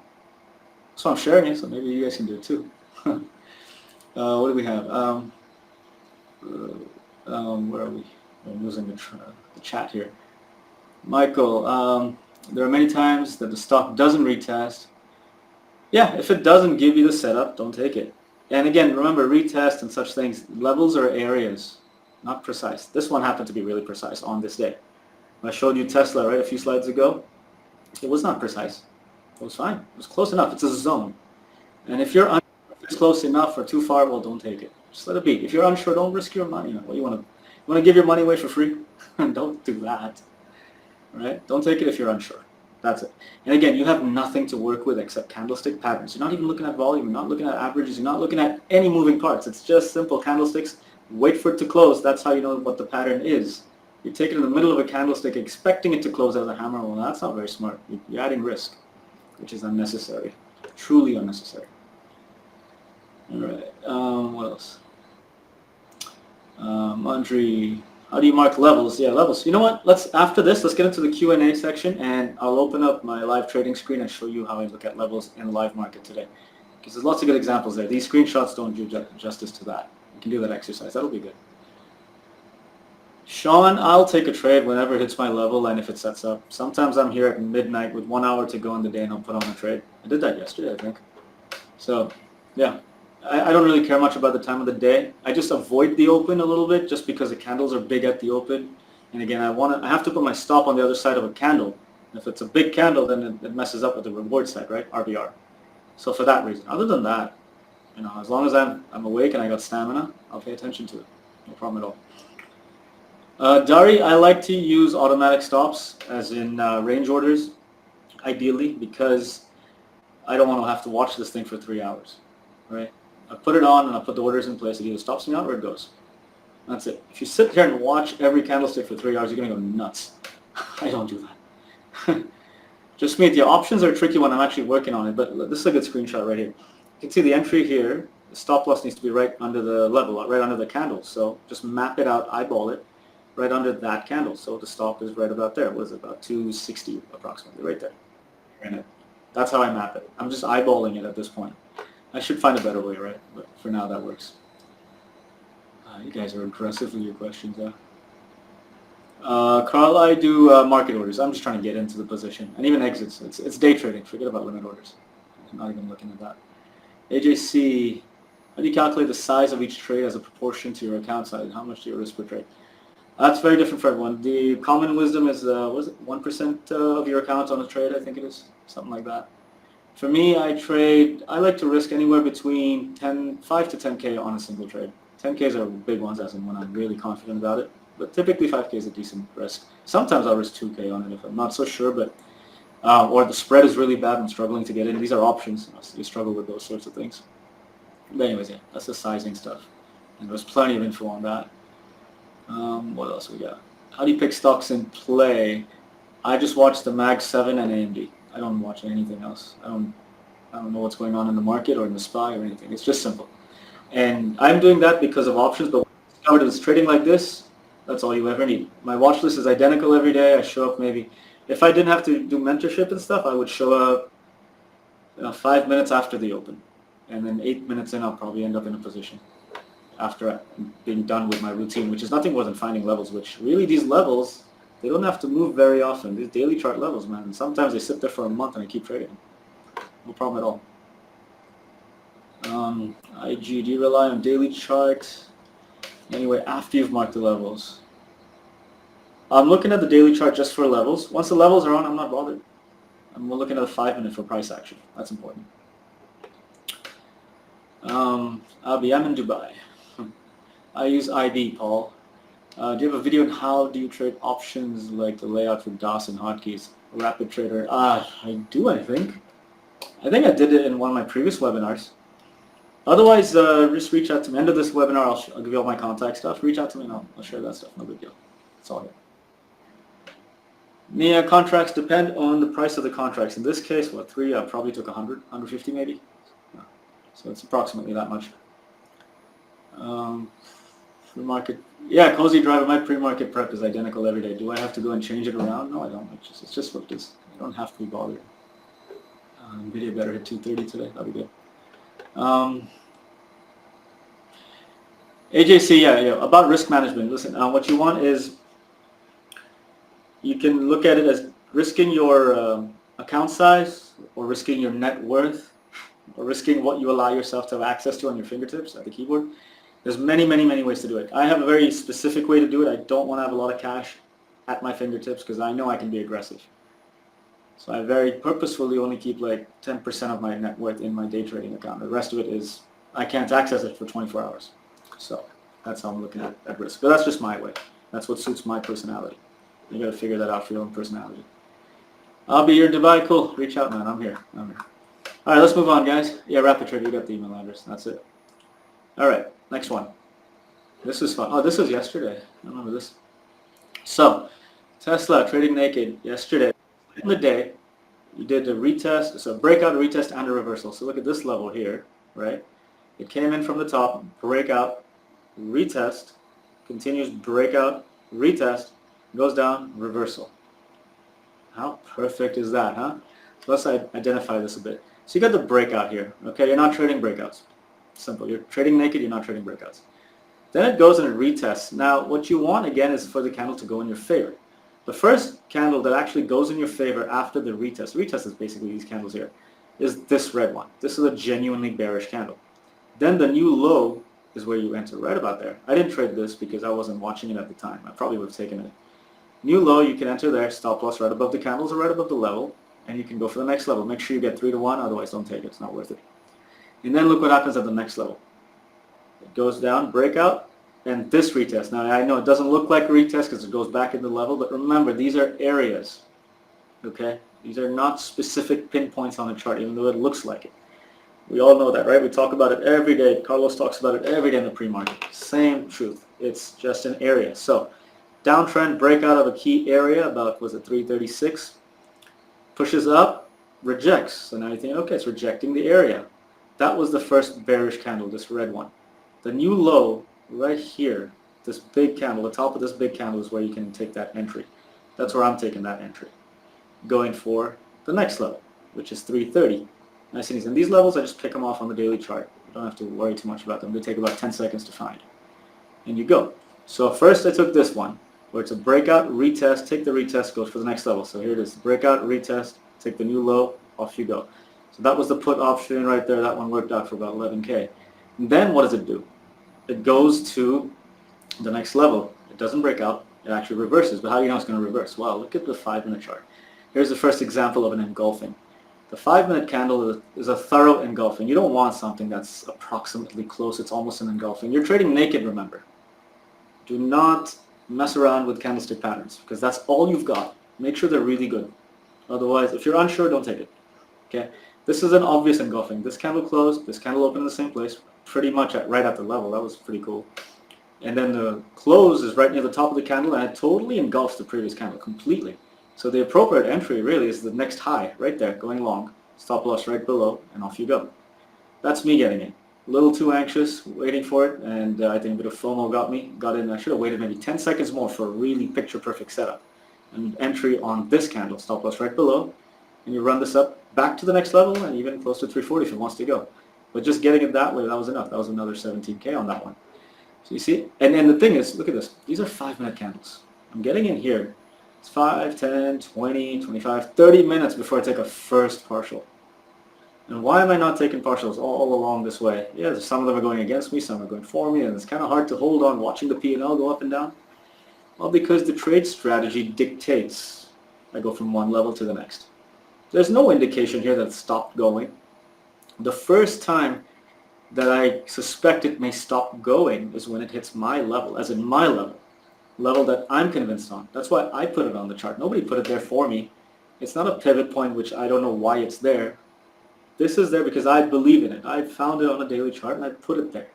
So I'm sharing it, so maybe you guys can do it too. What do we have? Where are we? I'm losing the chat here. Michael, there are many times that the stock doesn't retest. Yeah, if it doesn't give you the setup, don't take it. And again, remember, retest and such things, levels are areas, not precise. This one happened to be really precise on this day. I showed you Tesla, right, a few slides ago. It was not precise. It was fine. It was close enough. It's a zone. And if you're unsure if it's close enough or too far, well, don't take it. Just let it be. If you're unsure, don't risk your money. What you want to give your money away for free? Don't do that. Right? Don't take it if you're unsure. That's it. And again, you have nothing to work with except candlestick patterns. You're not even looking at volume. You're not looking at averages. You're not looking at any moving parts. It's just simple candlesticks. Wait for it to close. That's how you know what the pattern is. You take it in the middle of a candlestick expecting it to close as a hammer. Well, that's not very smart. You're adding risk, which is unnecessary. Truly unnecessary. All right. What else? Andre, how do you mark levels? Yeah, levels. You know what? After this, let's get into the Q&A section, and I'll open up my live trading screen and show you how I look at levels in the live market today. Because there's lots of good examples there. These screenshots don't do justice to that. You can do that exercise. That'll be good. Sean, I'll take a trade whenever it hits my level and if it sets up. Sometimes I'm here at midnight with 1 hour to go in the day and I'll put on a trade. I did that yesterday, I think. So, yeah. I don't really care much about the time of the day. I just avoid the open a little bit just because the candles are big at the open. And again, I have to put my stop on the other side of a candle. If it's a big candle, then it messes up with the reward side, right? RBR. So for that reason. Other than that, as long as I'm awake and I got stamina, I'll pay attention to it. No problem at all. Dari, I like to use automatic stops, as in range orders, ideally, because I don't want to have to watch this thing for 3 hours, right? I put it on and I put the orders in place. It either stops me out or it goes. That's it. If you sit here and watch every candlestick for 3 hours, you're going to go nuts. I don't do that. Just me. The options are tricky when I'm actually working on it, but this is a good screenshot right here. You can see the entry here. The stop loss needs to be right under the level, right under the candle. So just map it out, eyeball it, right under that candle. So the stop is right about there. What is it? About 260 approximately, right there. And that's how I map it. I'm just eyeballing it at this point. I should find a better way, right? But for now, that works. You guys are aggressive with your questions, huh? Carl, I do market orders. I'm just trying to get into the position. And even exits. It's day trading. Forget about limit orders. I'm not even looking at that. AJC, how do you calculate the size of each trade as a proportion to your account size? How much do you risk per trade? That's very different for everyone. The common wisdom is, what is it, 1% of your account on a trade, I think it is. Something like that. For me, I like to risk anywhere between 5 to 10K on a single trade. 10Ks are big ones, as in when I'm really confident about it. But typically 5K is a decent risk. Sometimes I'll risk 2K on it if I'm not so sure, but or the spread is really bad and I'm struggling to get in. These are options. So you struggle with those sorts of things. But anyways, yeah, that's the sizing stuff. And there's plenty of info on that. What else we got? How do you pick stocks in play? I just watch the Mag 7 and AMD. I don't watch anything else. I don't know what's going on in the market or in the SPY or anything. It's just simple. And I'm doing that because of options, but when it's trading like this, that's all you ever need. My watch list is identical every day. I show up maybe, if I didn't have to do mentorship and stuff, I would show up 5 minutes after the open. And then 8 minutes in, I'll probably end up in a position after being done with my routine, which is nothing more than finding levels, which really these levels, they don't have to move very often. These daily chart levels, man, and sometimes they sit there for a month and I keep trading. No problem at all. IG, do you rely on daily chart? Anyway, after you've marked the levels. I'm looking at the daily chart just for levels. Once the levels are on, I'm not bothered. I'm looking at a 5 minute for price action. That's important. Abi, I'm in Dubai. I use IB, Paul. Do you have a video on how do you trade options, like the layout for DOS and hotkeys? Rapid Trader. I do, I think. I think I did it in one of my previous webinars. Otherwise, just reach out to me. End of this webinar, I'll give you all my contact stuff. Reach out to me and I'll share that stuff. No big deal. It's all good. NIA contracts depend on the price of the contracts. In this case, what, 3? I probably took 100, 150 maybe. Yeah. So it's approximately that much. Pre-market. Yeah, Cozy Driver, my pre-market prep is identical every day. Do I have to go and change it around? No, I don't. It's just what it is. You don't have to be bothered. NVIDIA better hit 230 today. That'll be good. AJC, yeah, about risk management. Listen, what you want is, you can look at it as risking your account size, or risking your net worth, or risking what you allow yourself to have access to on your fingertips at the keyboard. There's many, many, many ways to do it. I have a very specific way to do it. I don't want to have a lot of cash at my fingertips because I know I can be aggressive. So I very purposefully only keep like 10% of my net worth in my day trading account. The rest of it is, I can't access it for 24 hours. So that's how I'm looking at risk. But that's just my way. That's what suits my personality. You got to figure that out for your own personality. I'll be here in Dubai. Cool. Reach out, man. I'm here. All right, let's move on, guys. Yeah, Rapid Trade. You got the email address. That's it. All right, next one. This is fun. Oh, this was yesterday. I remember this. So, Tesla trading naked yesterday. In the day, you did a retest, so breakout, a retest, and a reversal. So look at this level here, right? It came in from the top, breakout, retest, continues breakout, retest, goes down, reversal. How perfect is that, huh? So let's identify this a bit. So you got the breakout here, okay? You're not trading breakouts. Simple. You're trading naked, you're not trading breakouts. Then it goes and it retests. Now, what you want, again, is for the candle to go in your favor. The first candle that actually goes in your favor after the retest is basically these candles here, is this red one. This is a genuinely bearish candle. Then the new low is where you enter, right about there. I didn't trade this because I wasn't watching it at the time. I probably would have taken it. New low, you can enter there, stop loss right above the candles or right above the level, and you can go for the next level. Make sure you get 3 to 1, otherwise don't take it. It's not worth it. And then look what happens at the next level. It goes down, breakout, and this retest. Now I know it doesn't look like a retest because it goes back in the level, but remember, these are areas, okay? These are not specific pinpoints on the chart, even though it looks like it. We all know that, right? We talk about it every day. Carlos talks about it every day in the pre-market. Same truth. It's just an area. So downtrend, breakout of a key area, about, was it 336? Pushes up, rejects. So now you think, okay, it's rejecting the area. That was the first bearish candle, this red one. The new low right here, this big candle, the top of this big candle is where you can take that entry. That's where I'm taking that entry. Going for the next level, which is 330. Nice and easy. And these levels, I just pick them off on the daily chart. You don't have to worry too much about them. They take about 10 seconds to find. And you go. So first I took this one, where it's a breakout, retest, take the retest, go for the next level. So here it is, breakout, retest, take the new low, off you go. So that was the put option right there. That one worked out for about 11K. And then what does it do? It goes to the next level. It doesn't break out. It actually reverses. But how do you know it's going to reverse? Well, look at the 5-minute chart. Here's the first example of an engulfing. The 5-minute candle is a thorough engulfing. You don't want something that's approximately close. It's almost an engulfing. You're trading naked, remember. Do not mess around with candlestick patterns because that's all you've got. Make sure they're really good. Otherwise, if you're unsure, don't take it. Okay? This is an obvious engulfing. This candle closed. This candle opened in the same place, pretty much right at the level. That was pretty cool. And then the close is right near the top of the candle, and it totally engulfs the previous candle completely. So the appropriate entry really is the next high right there, going long. Stop loss right below, and off you go. That's me getting in. A little too anxious, waiting for it, and I think a bit of FOMO got in. I should have waited maybe 10 seconds more for a really picture-perfect setup. And entry on this candle, stop loss right below, and you run this up back to the next level, and even close to 340 if it wants to go. But just getting it that way, that was enough. That was another 17K on that one. So you see, and then the thing is, look at this. These are 5-minute candles. I'm getting in here. It's 5, 10, 20, 25, 30 minutes before I take a first partial. And why am I not taking partials all along this way? Yeah, some of them are going against me, some are going for me, and it's kind of hard to hold on watching the P&L go up and down. Well, because the trade strategy dictates I go from one level to the next. There's no indication here that it stopped going. The first time that I suspect it may stop going is when it hits my level, as in my level that I'm convinced on. That's why I put it on the chart. Nobody put it there for me. It's not a pivot point, which I don't know why it's there. This is there because I believe in it. I found it on a daily chart and I put it there.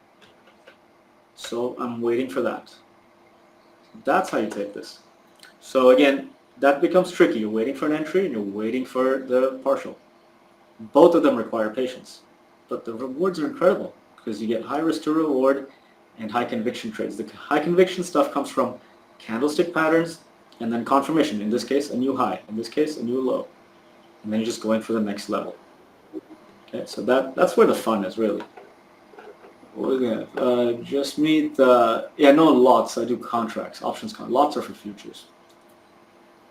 So I'm waiting for that. That's how you take this. So again, that becomes tricky. You're waiting for an entry and you're waiting for the partial. Both of them require patience. But the rewards are incredible because you get high risk to reward and high conviction trades. The high conviction stuff comes from candlestick patterns and then confirmation. In this case, a new high. In this case, a new low. And then you're just going for the next level. Okay, so that's where the fun is, really. What are we going to just meet, yeah, no lots. I do contracts, options contracts. Lots are for futures.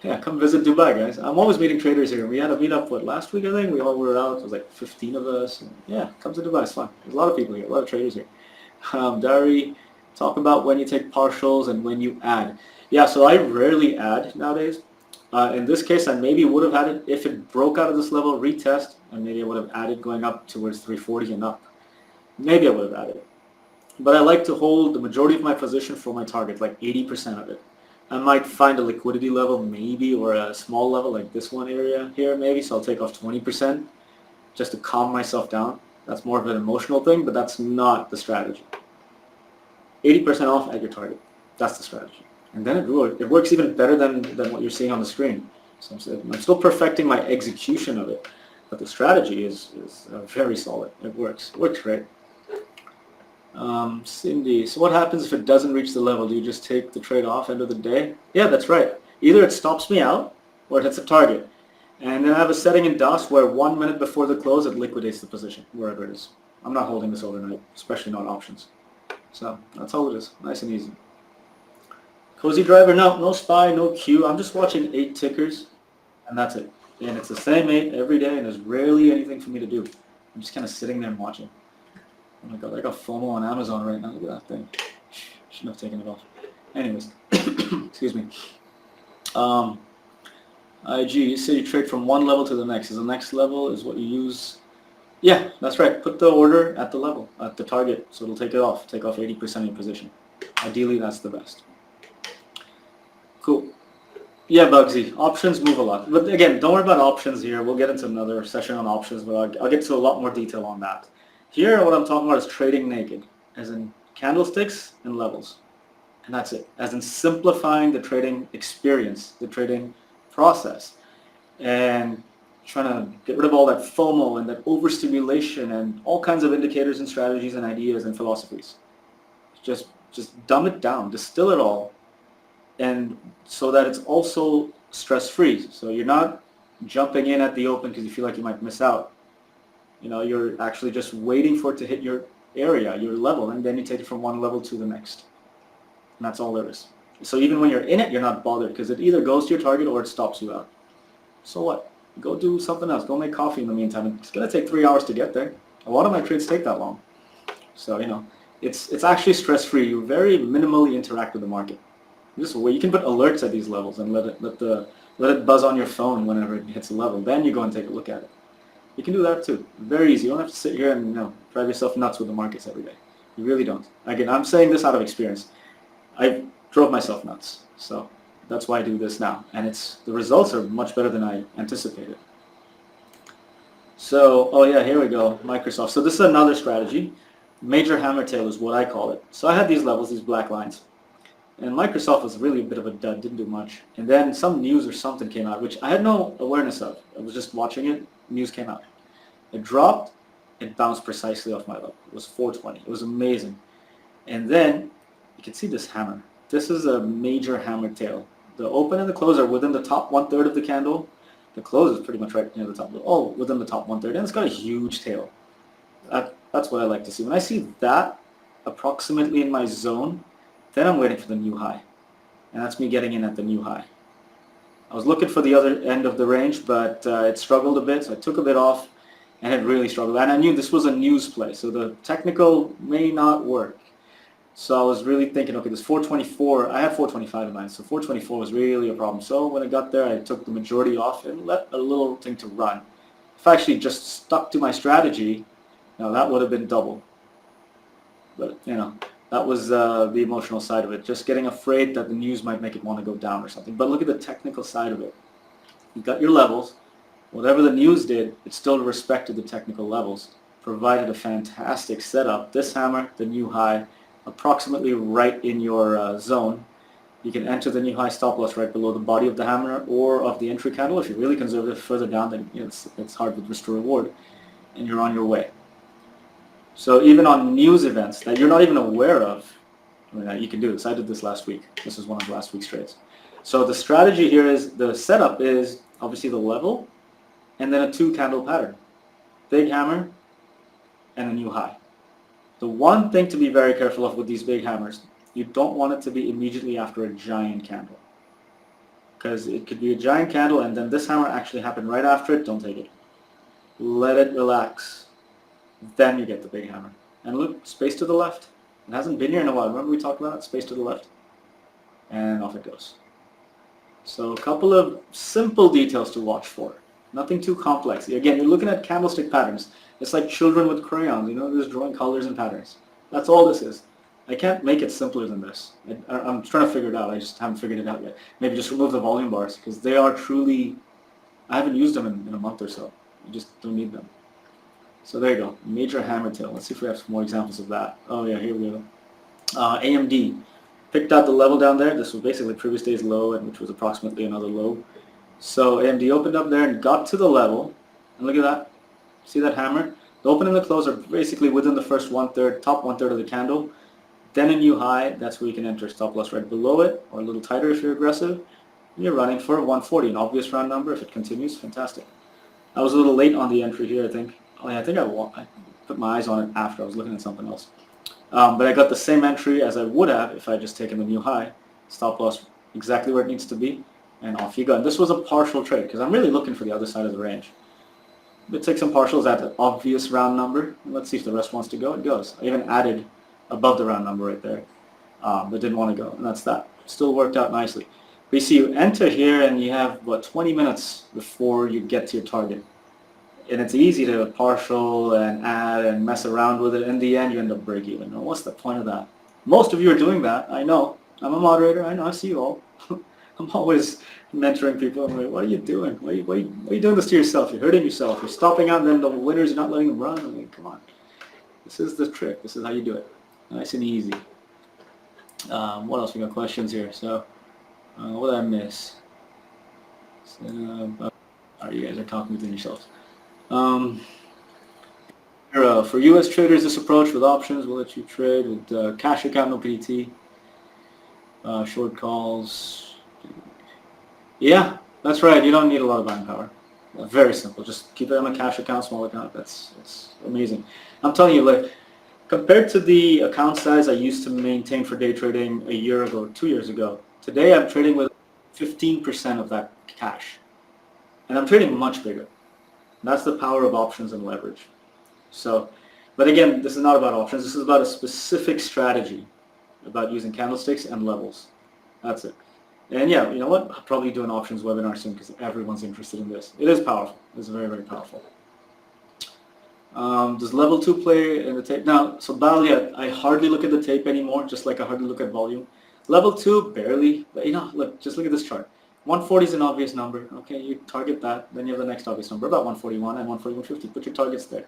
Yeah, come visit Dubai, guys. I'm always meeting traders here. We had a meetup, last week, I think? We all were out. It was like 15 of us. And yeah, come to Dubai. It's fun. There's a lot of people here, a lot of traders here. Dari, talk about when you take partials and when you add. Yeah, so I rarely add nowadays. In this case, I maybe would have added if it broke out of this level, retest, and maybe I would have added going up towards 340 and up. Maybe I would have added. But I like to hold the majority of my position for my target, like 80% of it. I might find a liquidity level maybe, or a small level like this one area here maybe, so I'll take off 20% just to calm myself down. That's more of an emotional thing, but that's not the strategy. 80% off at your target. That's the strategy. And then it works even better than what you're seeing on the screen. So I'm still perfecting my execution of it, but the strategy is very solid. It works. It works great. Cindy, so what happens if it doesn't reach the level? Do you just take the trade off end of the day? Yeah, that's right. Either it stops me out or it hits a target. And then I have a setting in DOS where 1 minute before the close it liquidates the position, wherever it is. I'm not holding this overnight, especially not options. So that's all it is. Nice and easy. Cozy driver, no SPY, no Q. I'm just watching 8 tickers, and that's it. And it's the same 8 every day, and there's rarely anything for me to do. I'm just kind of sitting there and watching. Oh my god, I got FOMO on Amazon right now. Look at that thing. Shouldn't have taken it off. Anyways, excuse me. IG, you say you trade from one level to the next. Is the next level is what you use? Yeah, that's right. Put the order at the level, at the target, so it'll take it off. Take off 80% of your position. Ideally, that's the best. Cool. Yeah, Bugsy. Options move a lot. But again, don't worry about options here. We'll get into another session on options, but I'll get to a lot more detail on that. Here, what I'm talking about is trading naked, as in candlesticks and levels. And that's it. As in simplifying the trading experience, the trading process, and trying to get rid of all that FOMO and that overstimulation and all kinds of indicators and strategies and ideas and philosophies. Just dumb it down, distill it all, and so that it's also stress-free. So you're not jumping in at the open because you feel like you might miss out. You're actually just waiting for it to hit your area, your level, and then you take it from one level to the next. And that's all there is. So even when you're in it, you're not bothered because it either goes to your target or it stops you out. So what? Go do something else. Go make coffee in the meantime. It's going to take 3 hours to get there. A lot of my trades take that long. So, it's actually stress-free. You very minimally interact with the market. Just you can put alerts at these levels and let it buzz on your phone whenever it hits a level. Then you go and take a look at it. You can do that too. Very easy. You don't have to sit here and drive yourself nuts with the markets every day. You really don't. Again, I'm saying this out of experience. I drove myself nuts. So that's why I do this now. And the results are much better than I anticipated. So, oh yeah, here we go. Microsoft. So this is another strategy. Major hammer tail is what I call it. So I had these levels, these black lines. And Microsoft was really a bit of a dud, didn't do much. And then some news or something came out, which I had no awareness of. I was just watching it. News came out. It dropped. It bounced precisely off my level. It was 420. It was amazing. And then you can see this hammer. This is a major hammer tail. The open and the close are within the top 1/3 of the candle. The close is pretty much right near the top. Oh, within the top 1/3. And it's got a huge tail. That's what I like to see. When I see that approximately in my zone, then I'm waiting for the new high. And that's me getting in at the new high. I was looking for the other end of the range, but it struggled a bit, so I took a bit off, and it really struggled. And I knew this was a news play, so the technical may not work. So I was really thinking, okay, this 424, I had 425 in mind, so 424 was really a problem. So when I got there, I took the majority off and let a little thing to run. If I actually just stuck to my strategy, that would have been double. But, that was the emotional side of it. Just getting afraid that the news might make it want to go down or something. But look at the technical side of it. You've got your levels. Whatever the news did, it still respected the technical levels. Provided a fantastic setup. This hammer, the new high, approximately right in your zone. You can enter the new high stop loss right below the body of the hammer or of the entry candle. If you're really conservative further down, then it's hard with risk to reward. And you're on your way. So even on news events that you're not even aware of, you can do this. I did this last week. This is one of last week's trades. So the strategy here is, the setup is obviously the level and then a 2-candle pattern. Big hammer and a new high. The one thing to be very careful of with these big hammers, you don't want it to be immediately after a giant candle. Because it could be a giant candle and then this hammer actually happened right after it. Don't take it. Let it relax. Then you get the big hammer. And look, space to the left. It hasn't been here in a while. Remember we talked about it? Space to the left. And off it goes. So a couple of simple details to watch for. Nothing too complex. Again, you're looking at candlestick patterns. It's like children with crayons. They're just drawing colors and patterns. That's all this is. I can't make it simpler than this. I'm trying to figure it out. I just haven't figured it out yet. Maybe just remove the volume bars because they are truly... I haven't used them in a month or so. You just don't need them. So there you go, major hammer tail. Let's see if we have some more examples of that. Oh yeah, here we go. AMD picked out the level down there. This was basically previous day's low, and which was approximately another low. So AMD opened up there and got to the level, and look at that. See that hammer? The open and the close are basically within the first 1/3, top 1/3 of the candle. Then a new high. That's where you can enter stop loss right below it, or a little tighter if you're aggressive. And you're running for 140, an obvious round number. If it continues, fantastic. I was a little late on the entry here, I think. Oh yeah, I think I put my eyes on it after. I was looking at something else. But I got the same entry as I would have if I just taken the new high. Stop loss exactly where it needs to be. And off you go. And this was a partial trade because I'm really looking for the other side of the range. But take some partials at the obvious round number. Let's see if the rest wants to go. It goes. I even added above the round number right there. But didn't want to go. And that's that. Still worked out nicely. But you see, you enter here and you have, 20 minutes before you get to your target. And it's easy to partial and add and mess around with it. In the end, you end up break even. Now, what's the point of that? Most of you are doing that. I know. I'm a moderator. I know. I see you all. I'm always mentoring people. I'm like, what are you doing? Why are you doing this to yourself? You're hurting yourself. You're stopping out, and then the winners, you're not letting them run. I'm like, come on. This is the trick. This is how you do it. Nice and easy. What else? We got questions here. So, what did I miss? So, you guys are talking within yourselves. For U.S. traders, this approach with options will let you trade with cash account, no PT, short calls. Yeah, that's right. You don't need a lot of buying power. Very simple. Just keep it on a cash account, small account. It's amazing. I'm telling you, like, compared to the account size I used to maintain for day trading a year ago, 2 years ago, today I'm trading with 15% of that cash. And I'm trading much bigger. That's the power of options and leverage. So, but again, this is not about options. This is about a specific strategy about using candlesticks and levels. That's it. And yeah, you know what? I'll probably do an options webinar soon because everyone's interested in this. It is powerful. It's very, very powerful. Does level 2 play in the tape? Now, so Bal, yeah, I hardly look at the tape anymore, just like I hardly look at volume. Level 2, barely. But, you know, look, just look at this chart. 140 is an obvious number. Okay, you target that. Then you have the next obvious number, about 141 and 141.50. Put your targets there.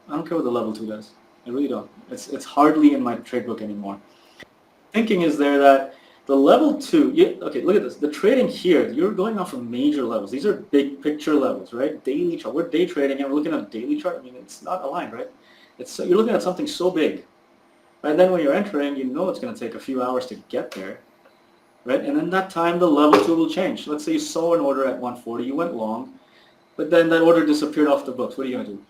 I don't care what the level 2 does. I really don't. It's hardly in my trade book anymore. Thinking is there that the level 2, okay, look at this. The trading here, you're going off of major levels. These are big picture levels, right? Daily chart. We're day trading and we're looking at a daily chart. I mean, it's not aligned, right? You're looking at something so big. And then when you're entering, you know it's going to take a few hours to get there, right? And in that time, the level 2 will change. Let's say you saw an order at 140, you went long, but then that order disappeared off the books. What are you going to do?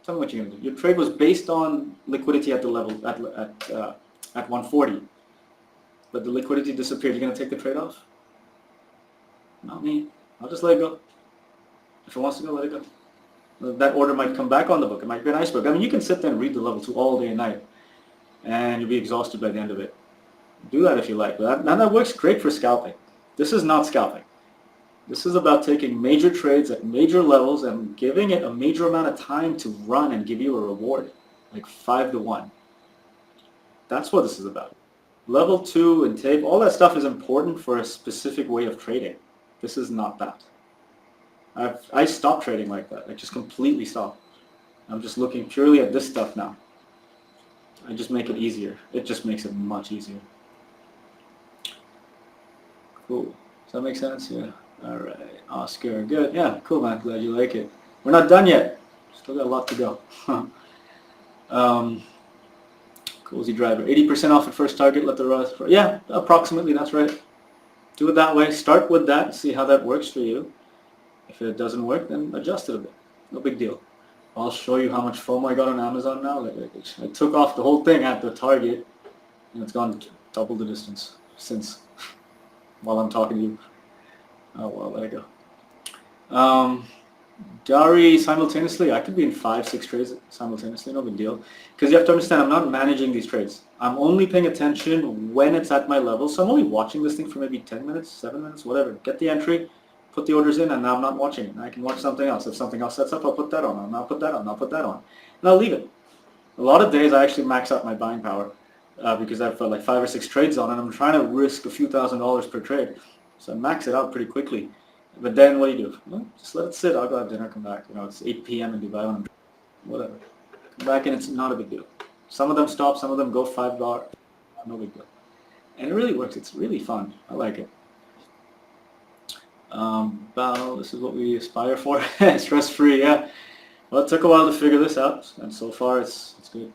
Tell me what you're going to do. Your trade was based on liquidity at the level at 140. But the liquidity disappeared. You're going to take the trade off? Not me. I'll just let it go. If it wants to go, let it go. That order might come back on the book. It might be an iceberg. I mean, you can sit there and read the level 2 all day and night, and you'll be exhausted by the end of it. Do that if you like. But that works great for scalping. This is not scalping. This is about taking major trades at major levels and giving it a major amount of time to run and give you a reward, like 5 to 1. That's what this is about. Level 2 and tape, all that stuff is important for a specific way of trading. This is not that. I stopped trading like that. I just completely stopped. I'm just looking purely at this stuff now. I just make it easier. It just makes it much easier. Cool. Does that make sense? Yeah. All right. Oscar, good. Yeah, cool, man. Glad you like it. We're not done yet. Still got a lot to go. Cozy driver, 80% off at first target, let the rest, yeah, approximately, that's right. Do it that way, start with that, see how that works for you. If it doesn't work, then adjust it a bit, no big deal. I'll show you how much FOMO I got on Amazon now. I took off the whole thing at the target, and it's gone double the distance since, while I'm talking to you. Oh, well, let it go. Dari, simultaneously, I could be in 5-6 trades simultaneously, no big deal. Because you have to understand, I'm not managing these trades. I'm only paying attention when it's at my level. So I'm only watching this thing for maybe 10 minutes, 7 minutes, whatever. Get the entry, put the orders in, and now I'm not watching it. I can watch something else. If something else sets up, I'll put that on. I'll put that on. I'll put that on. And I'll leave it. A lot of days I actually max out my buying power because I've got like 5 or 6 trades on, and I'm trying to risk a few $1,000s per trade. So I max it out pretty quickly. But then what do? Well, just let it sit. I'll go have dinner, come back. You know, it's 8 p.m. in Dubai when I'm whatever. Come back and it's not a big deal. Some of them stop, some of them go $5. No big deal. And it really works. It's really fun. I like it. Well, this is what we aspire for. Stress-free, yeah. Well, it took a while to figure this out, and so far it's good.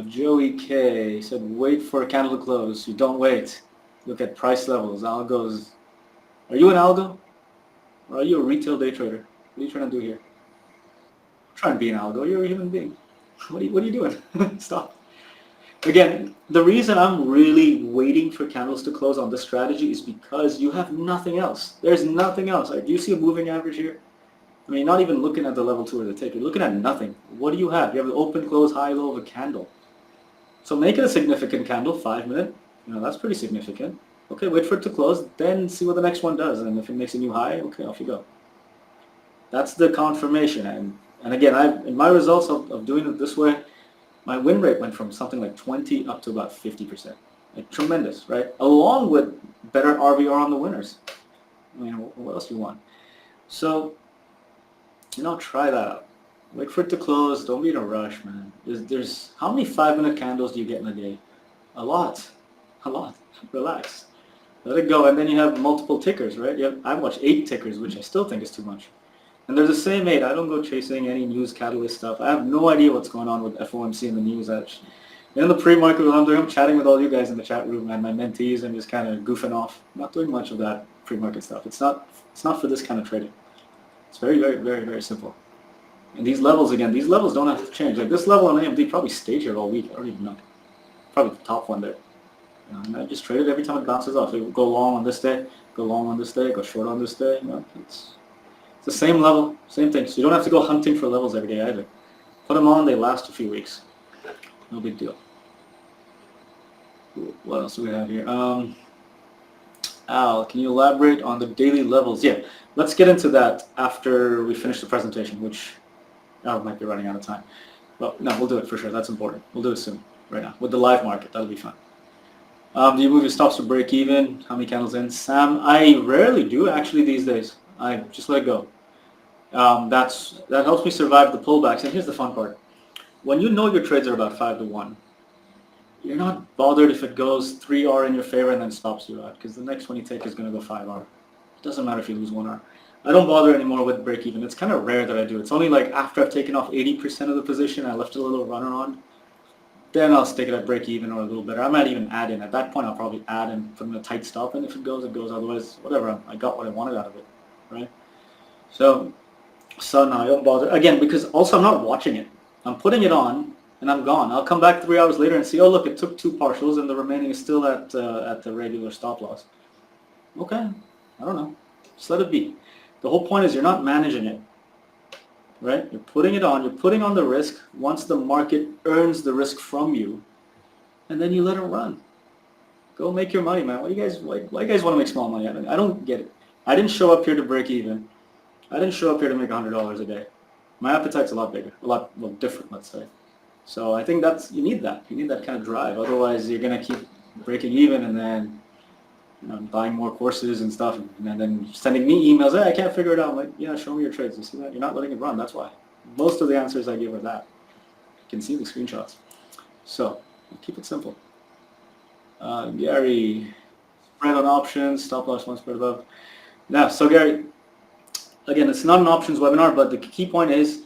Joey K said, wait for a candle to close. You don't wait. Look at price levels, algos. Are you an algo? Or are you a retail day trader? What are you trying to do here? I'm trying to be an algo. You're a human being. What are you doing? Stop. Again, the reason I'm really waiting for candles to close on this strategy is because you have nothing else. There's nothing else. Like, do you see a moving average here? I mean, not even looking at the level 2 or the tape. You're looking at nothing. What do you have? You have the open, close, high, low of a candle. So make it a significant candle, 5 minute. You know, that's pretty significant. Okay, wait for it to close, then see what the next one does. And if it makes a new high, okay, off you go. That's the confirmation. And again, in my results of doing it this way, my win rate went from something like 20 up to about 50%. Like, tremendous, right? Along with better RVR on the winners. I mean, what else do you want? So, you know, try that out. Wait for it to close. Don't be in a rush, man. There's how many 5-minute candles do you get in a day? A lot. A lot. Relax. Let it go. And then you have multiple tickers, right? I watch 8 tickers, which I still think is too much. And there's the same 8. I don't go chasing any news catalyst stuff. I have no idea what's going on with FOMC and the news. In the pre-market, I'm chatting with all you guys in the chat room and my mentees and just kind of goofing off. I'm not doing much of that pre-market stuff. It's not for this kind of trading. It's very, very, very, very simple. And these levels, again, these levels don't have to change. Like this level on AMD probably stayed here all week. I don't even know. Probably the top one there. And I just trade it every time it bounces off. So go long on this day, go long on this day, go short on this day. It's the same level, same thing. So you don't have to go hunting for levels every day either. Put them on, they last a few weeks. No big deal. What else do we have here? Al, can you elaborate on the daily levels? Yeah, let's get into that after we finish the presentation, which Al might be running out of time. But no, we'll do it for sure. That's important. We'll do it soon, right now. With the live market, that'll be fun. Do you move your stops to break even? How many candles in? Sam, I rarely do actually these days. I just let it go. That helps me survive the pullbacks. And here's the fun part. When you know your trades are about 5 to 1, you're not bothered if it goes 3R in your favor and then stops you out, because the next one you take is going to go 5R. It doesn't matter if you lose 1R. I don't bother anymore with break even. It's kind of rare that I do. It's only like after I've taken off 80% of the position, I left a little runner on, then I'll stick it at break even or a little better. I might even add in. At that point, I'll probably add and put in a tight stop, and if it goes, it goes. Otherwise, whatever. I got what I wanted out of it, right? So no, I don't bother. Again, because also I'm not watching it. I'm putting it on, and I'm gone. I'll come back 3 hours later and see, oh, look, it took 2 partials, and the remaining is still at the regular stop loss. Okay, I don't know. Just let it be. The whole point is you're not managing it, right? You're putting it on. You're putting on the risk once the market earns the risk from you, and then you let it run. Go make your money, man. Why you guys want to make small money? I don't get it. I didn't show up here to break even. I didn't show up here to make $100 a day. My appetite's a lot bigger, well, different, let's say. So I think you need that. You need that kind of drive. Otherwise, you're going to keep breaking even and then buying more courses and stuff, and then sending me emails, hey, I can't figure it out. I'm like, yeah, show me your trades. You see that? You're not letting it run. That's why. Most of the answers I give are that. You can see the screenshots. So keep it simple. Gary, spread on options, stop loss one spread above. Now, so Gary, again, it's not an options webinar, but the key point is,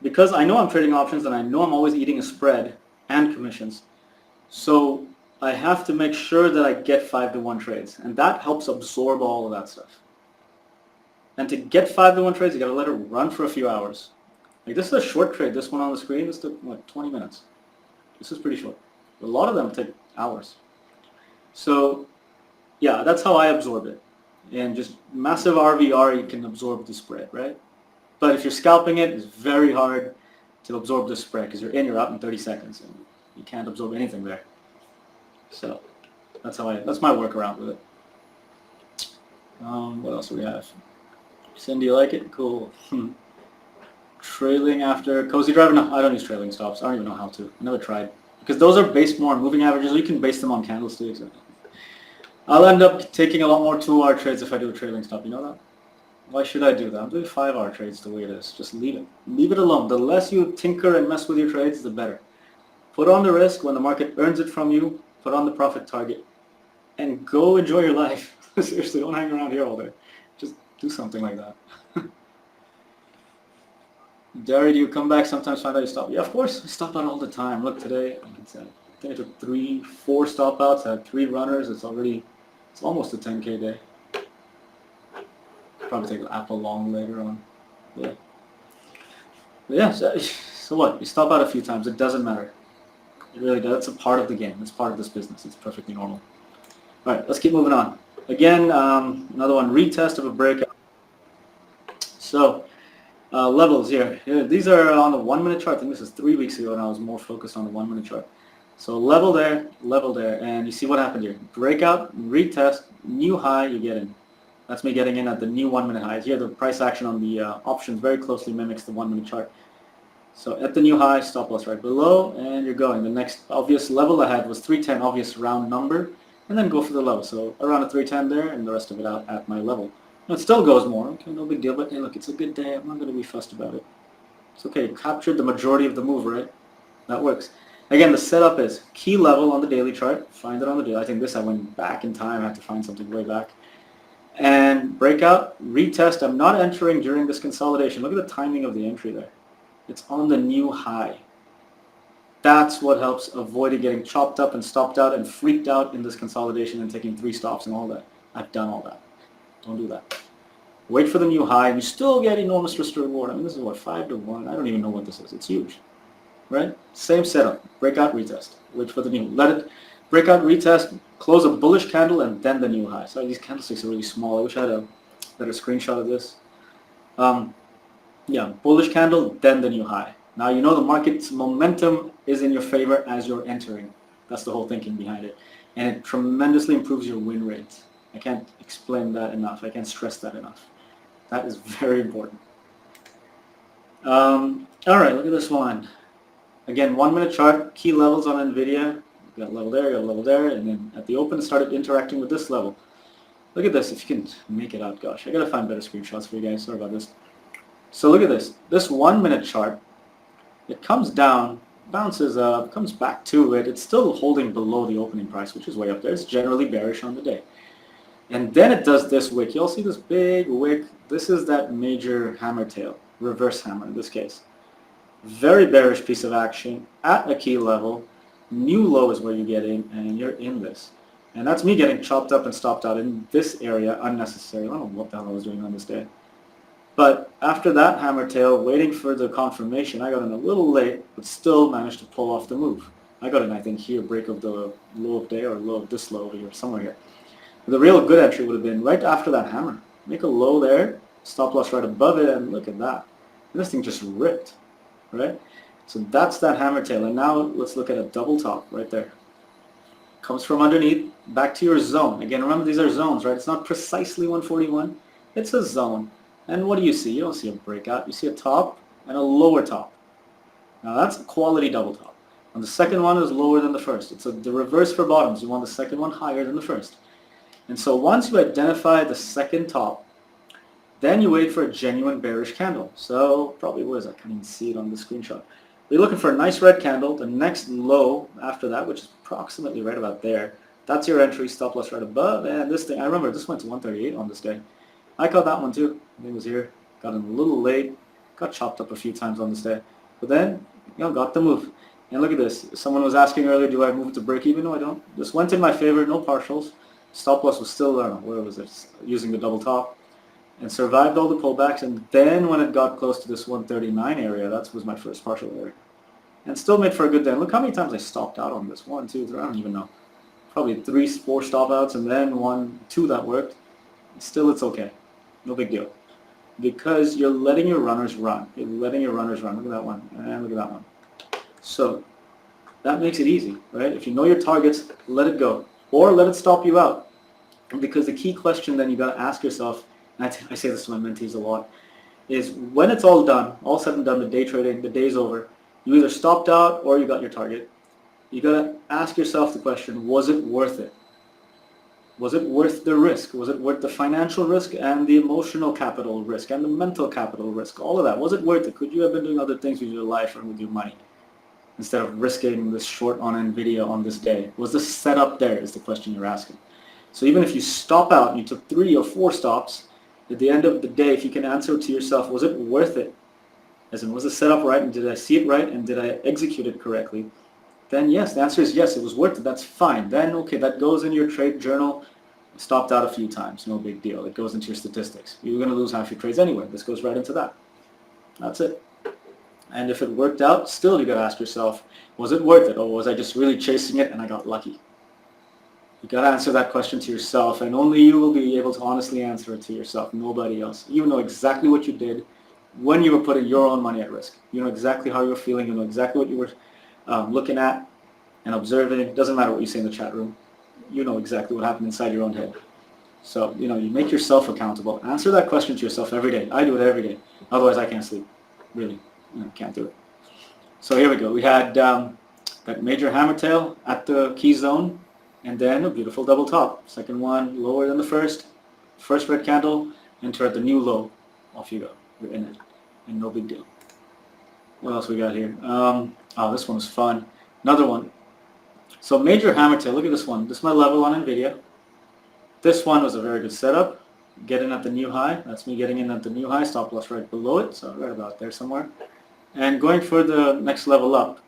because I know I'm trading options and I know I'm always eating a spread and commissions, so I have to make sure that I get 5 to 1 trades, and that helps absorb all of that stuff. And to get 5 to 1 trades, you got to let it run for a few hours. Like this is a short trade. This one on the screen, this took like 20 minutes. This is pretty short. A lot of them take hours. So yeah, that's how I absorb it. And just massive RVR, you can absorb the spread, right? But if you're scalping it, it's very hard to absorb the spread because you're out in 30 seconds and you can't absorb anything there. So that's my workaround with it. What else do we have? Cindy, you like it? Cool. Trailing after cozy driver? No, I don't use trailing stops. I don't even know how to. I never tried. Because those are based more on moving averages. You can base them on candlesticks. I'll end up taking a lot more 2-hour trades if I do a trailing stop. You know that? Why should I do that? I'm doing 5-hour trades the way it is. Just leave it. Leave it alone. The less you tinker and mess with your trades, the better. Put on the risk when the market earns it from you. Put on the profit target. And go enjoy your life. Seriously, don't hang around here all day. Just do something like that. Derry, do you come back sometimes, find out you stop? Yeah, of course. I stop out all the time. Look, today, I think I took 4 stop outs. I had 3 runners. It's almost a 10K day. Probably take the Apple long later on. Yeah. But yeah, so what? You stop out a few times. It doesn't matter. It really does. It's a part of the game. It's part of this business. It's perfectly normal. All right, let's keep moving on. Again, another one, retest of a breakout. So, levels here. These are on the 1-minute chart. I think this is 3 weeks ago, and I was more focused on the 1-minute chart. So level there, and you see what happened here. Breakout, retest, new high, you get in. That's me getting in at the new 1-minute highs. Here, the price action on the options very closely mimics the 1-minute chart. So at the new high, stop loss right below, and you're going. The next obvious level I had was 310, obvious round number, and then go for the level. So around a 310 there, and the rest of it out at my level. Now, it still goes more. Okay, no big deal, but hey, look, it's a good day. I'm not going to be fussed about it. It's okay. You captured the majority of the move, right? That works. Again, the setup is key level on the daily chart. Find it on the daily. I think this I went back in time. I had to find something way back. And breakout, retest. I'm not entering during this consolidation. Look at the timing of the entry there. It's on the new high. That's what helps avoid it getting chopped up and stopped out and freaked out in this consolidation and taking 3 stops and all that. I've done all that. Don't do that. wait for the new high, and you still get enormous risk to reward. I mean, this is what, 5 to 1? I don't even know what this is. It's huge, right? Same setup, breakout, retest. Wait for the new, let it breakout, retest, close a bullish candle, and then the new high. Sorry, these candlesticks are really small. I wish I had a better screenshot of this. Yeah, bullish candle, then the new high. Now you know the market's momentum is in your favor as you're entering. That's the whole thinking behind it. And it tremendously improves your win rate. I can't explain that enough. I can't stress that enough. That is very important. All right, look at this one. Again, 1 minute chart, key levels on NVIDIA. You got level there, you got level there, and then at the open, started interacting with this level. Look at this, if you can make it out, gosh. I gotta find better screenshots for you guys, sorry about this. So look at this. This 1 minute chart, it comes down, bounces up, comes back to it. It's still holding below the opening price, which is way up there. It's generally bearish on the day. And then it does this wick. You'll see this big wick. This is that major hammer tail, reverse hammer in this case. Very bearish piece of action at a key level. New low is where you get in, and you're in this. And that's me getting chopped up and stopped out in this area unnecessarily. I don't know what the hell I was doing on this day. But after that hammer tail, waiting for the confirmation, I got in a little late, but still managed to pull off the move. I got in, I think, here, break of the low of day, or low of this low over here, somewhere here. The real good entry would have been right after that hammer. Make a low there, stop loss right above it, and look at that. And this thing just ripped, right? So that's that hammer tail. And now let's look at a double top right there. Comes from underneath, back to your zone. Again, remember these are zones, right? It's not precisely 141. It's a zone. And what do you see? You don't see a breakout. You see a top and a lower top. Now that's a quality double top. And the second one is lower than the first. It's the reverse for bottoms. You want the second one higher than the first. And so once you identify the second top, then you wait for a genuine bearish candle. So probably what is that? I can't even see it on the screenshot. You're looking for a nice red candle. The next low after that, which is approximately right about there, that's your entry, stop loss right above. And this thing, I remember this went to 138 on this day. I caught that one too. I think it was here. Got in a little late. Got chopped up a few times on this day. But then, got the move. And look at this. Someone was asking earlier, do I move to break even? No, I don't. This went in my favor, no partials. Stop loss was still, I don't know, where was it? Using the double top. And survived all the pullbacks. And then when it got close to this 139 area, that was my first partial area. And still made for a good day. Look how many times I stopped out on this. 1, 2, 3, I don't even know. Probably 3, 4 stop outs, and then 1, 2 that worked. Still, it's okay. No big deal. Because you're letting your runners run. You're letting your runners run. Look at that one. And look at that one. So that makes it easy, right? If you know your targets, let it go. Or let it stop you out. Because the key question then you got to ask yourself, and I say this to my mentees a lot, is when it's all done, all said and done, the day trading, the day's over, you either stopped out or you got your target. You got to ask yourself the question, was it worth it? Was it worth the risk? Was it worth the financial risk and the emotional capital risk and the mental capital risk? All of that. Was it worth it? Could you have been doing other things with your life or with your money instead of risking this short on NVIDIA on this day? Was the setup there is the question you're asking. So even if you stop out and you took 3 or 4 stops, at the end of the day, if you can answer to yourself, was it worth it? As in, was the setup right and did I see it right and did I execute it correctly? Then yes, the answer is yes, it was worth it. That's fine. Then, okay, that goes in your trade journal. Stopped out a few times, no big deal. It goes into your statistics. You're going to lose half your trades anyway. This goes right into that. That's it. And if it worked out, still you got to ask yourself, was it worth it? Or was I just really chasing it and I got lucky? You got to answer that question to yourself, and only you will be able to honestly answer it to yourself, nobody else. You know exactly what you did when you were putting your own money at risk. You know exactly how you were feeling. You know exactly what you were looking at and observing. It doesn't matter what you say in the chat room. You know exactly what happened inside your own head. So, you make yourself accountable. Answer that question to yourself every day. I do it every day. Otherwise, I can't sleep. Really, can't do it. So here we go. We had that major hammer tail at the key zone, and then a beautiful double top. Second one lower than the first. First red candle, enter at the new low. Off you go. You're in it. And no big deal. What else we got here? Oh, this one was fun. Another one. So major hammer tail, look at this one. This is my level on NVIDIA. This one was a very good setup. Get in at the new high. That's me getting in at the new high. Stop loss right below it. So right about there somewhere. And going for the next level up.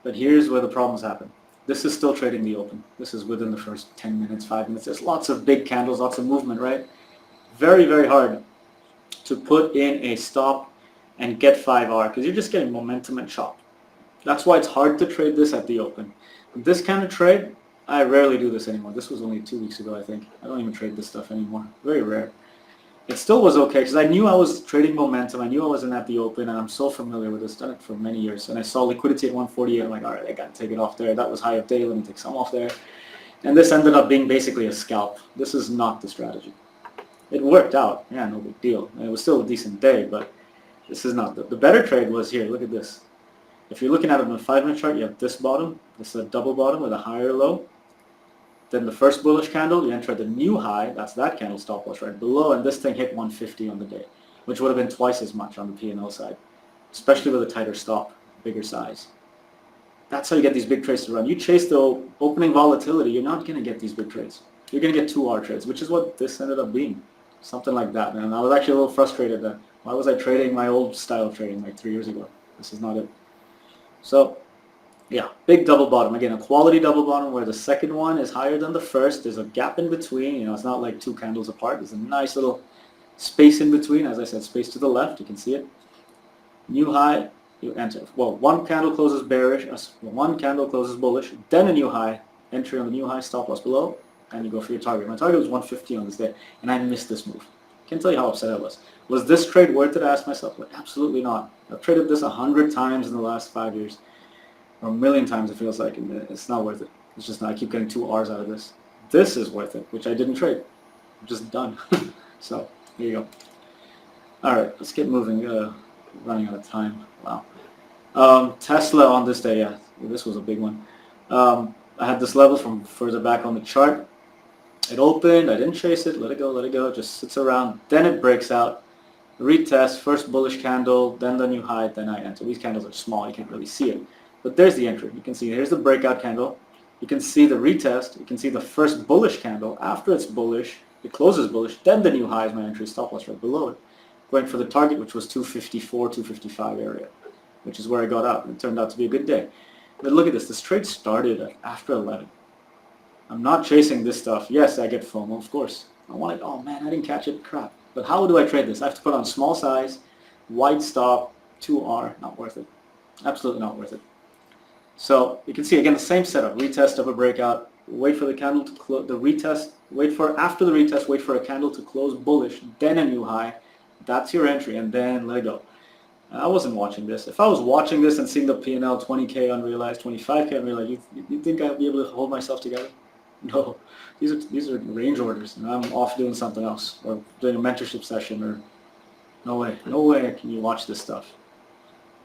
But here's where the problems happen. This is still trading the open. This is within the first 10 minutes, 5 minutes. There's lots of big candles, lots of movement, right? Very, very hard to put in a stop and get 5R because you're just getting momentum and chop. That's why it's hard to trade this at the open. This kind of trade, I rarely do this anymore. This was only 2 weeks ago, I think. I don't even trade this stuff anymore. Very rare. It still was okay because I knew I was trading momentum. I knew I wasn't at the open, and I'm so familiar with this. Done it for many years. And I saw liquidity at 148. I'm like, all right, I got to take it off there. That was high up day. Let me take some off there. And this ended up being basically a scalp. This is not the strategy. It worked out. Yeah, no big deal. And it was still a decent day, but this is not. The better trade was here. Look at this. If you're looking at it on a 5-minute chart, you have this bottom. This is a double bottom with a higher low. Then the first bullish candle, you enter the new high. That's that candle stop loss right below. And this thing hit 150 on the day, which would have been twice as much on the P&L side, especially with a tighter stop, bigger size. That's how you get these big trades to run. You chase the opening volatility, you're not going to get these big trades. You're going to get 2R trades, which is what this ended up being. Something like that. And I was actually a little frustrated that why was I trading my old style of trading like 3 years ago? This is not it. So, yeah, big double bottom. Again, a quality double bottom where the second one is higher than the first. There's a gap in between. You know, it's not like 2 candles apart. There's a nice little space in between. As I said, space to the left. You can see it. New high, you enter. Well, one candle closes bearish, one candle closes bullish, then a new high, entry on the new high, stop loss below, and you go for your target. My target was 150 on this day, and I missed this move. Can't tell you how upset I was. Was this trade worth it? I asked myself. Like, absolutely not. I've traded this 100 times in the last 5 years. Or a million times it feels like, and it's not worth it. It's just not. I keep getting 2 R's out of this. This is worth it, which I didn't trade. I'm just done. So, here you go. All right, let's get moving. Running out of time. Wow. Tesla on this day, yeah, this was a big one. I had this level from further back on the chart. It opened. I didn't chase it. Let it go, it just sits around. Then it breaks out. Retest, first bullish candle, then the new high, then I enter. These candles are small. You can't really see it. But there's the entry. You can see here's the breakout candle. You can see the retest. You can see the first bullish candle. After it's bullish, it closes bullish. Then the new high is my entry. Stop loss right below it. Going for the target, which was 254, 255 area, which is where I got out. It turned out to be a good day. But look at this. This trade started after 11. I'm not chasing this stuff. Yes, I get FOMO, of course. I want it. Oh, man, I didn't catch it. Crap. But how do I trade this? I have to put on small size, wide stop, 2R. Not worth it. Absolutely not worth it. So you can see again the same setup. Retest of a breakout. Wait for the candle to close. The retest. After the retest. Wait for a candle to close bullish. Then a new high. That's your entry, and then let it go. I wasn't watching this. If I was watching this and seeing the P&L 20K unrealized, 25K unrealized, you think I'd be able to hold myself together? No. These are range orders, and I'm off doing something else or doing a mentorship session. Or no way can you watch this stuff.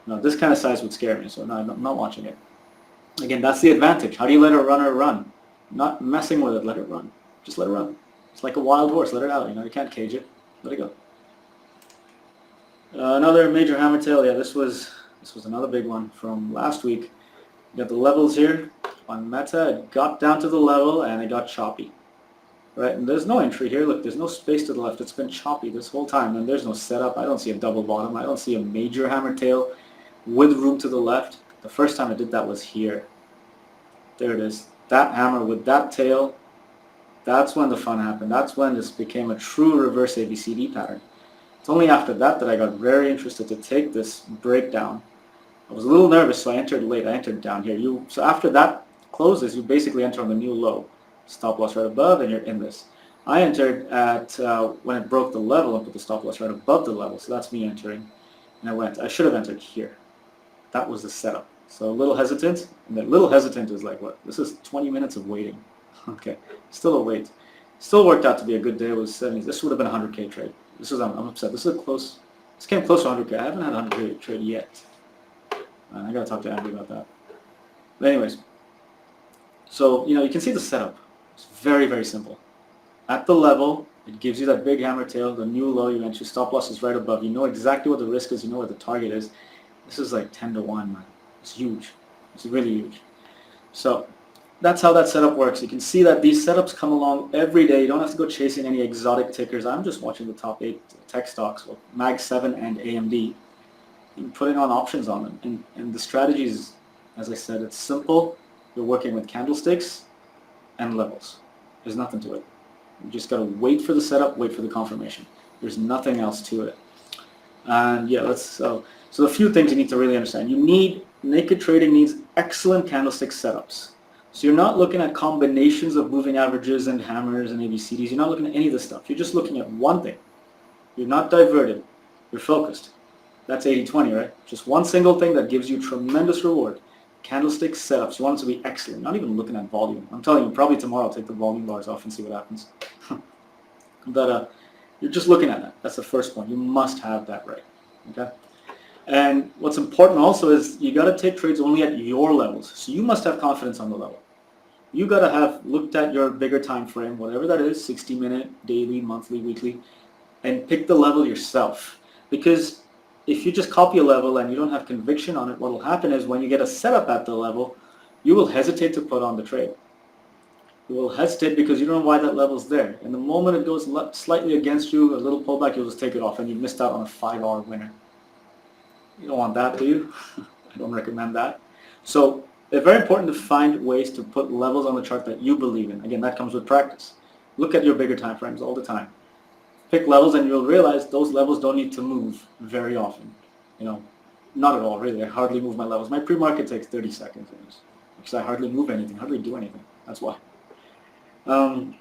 No, this kind of size would scare me, so no, I'm not watching it. Again, that's the advantage. How do you let a runner run? Not messing with it. Let it run. Just let it run. It's like a wild horse. Let it out. You can't cage it. Let it go. Another major hammer tail. Yeah, this was another big one from last week. You got the levels here on Meta. It got down to the level and it got choppy. Right, and there's no entry here. Look, there's no space to the left. It's been choppy this whole time, and there's no setup. I don't see a double bottom. I don't see a major hammer tail with room to the left. The first time I did that was here. There it is. That hammer with that tail, that's when the fun happened. That's when this became a true reverse ABCD pattern. It's only after that that I got very interested to take this breakdown. I was a little nervous, so I entered late. I entered down here. So after that closes, you basically enter on the new low. Stop loss right above, and you're in this. I entered at when it broke the level and put the stop loss right above the level, so that's me entering. And I should have entered here. That was the setup. So a little hesitant, and that little hesitant is like what? This is 20 minutes of waiting. Okay, still a wait. Still worked out to be a good day. It was 70. This would have been a 100K trade. I'm upset. This came close to 100K. I haven't had a 100K trade yet. I gotta talk to Andy about that. But anyways, so you can see the setup. It's very, very simple. At the level, it gives you that big hammer tail, the new low, you enter, stop loss is right above. You know exactly what the risk is, you know where the target is. This is like 10 to 1, man. It's huge. It's really huge. So that's how that setup works. You can see that these setups come along every day. You don't have to go chasing any exotic tickers. I'm just watching the top 8 tech stocks, well, Mag 7 and AMD, and putting on options on them. And the strategy is, as I said, it's simple. You're working with candlesticks and levels. There's nothing to it. You just got to wait for the setup, wait for the confirmation. There's nothing else to it. And yeah, so a few things you need to really understand. Naked trading needs excellent candlestick setups. So you're not looking at combinations of moving averages and hammers and ABCDs. You're not looking at any of this stuff. You're just looking at one thing. You're not diverted. You're focused. That's 80-20, right? Just one single thing that gives you tremendous reward. Candlestick setups. You want it to be excellent. Not even looking at volume. I'm telling you, probably tomorrow I'll take the volume bars off and see what happens. But you're just looking at that. That's the first point. You must have that right. Okay? And what's important also is you got to take trades only at your levels. So you must have confidence on the level. You got to have looked at your bigger time frame, whatever that is, 60-minute, daily, monthly, weekly, and pick the level yourself. Because if you just copy a level and you don't have conviction on it, what will happen is when you get a setup at the level, you will hesitate to put on the trade. You will hesitate because you don't know why that level's there. And the moment it goes slightly against you, a little pullback, you'll just take it off and you missed out on a 5-hour winner. You don't want that, do you? I don't recommend that. So it's very important to find ways to put levels on the chart that you believe in. Again, that comes with practice. Look at your bigger time frames all the time. Pick levels and you'll realize those levels don't need to move very often. Not at all, really. I hardly move my levels. My pre-market takes 30 seconds because I hardly move anything, hardly do anything. That's why. And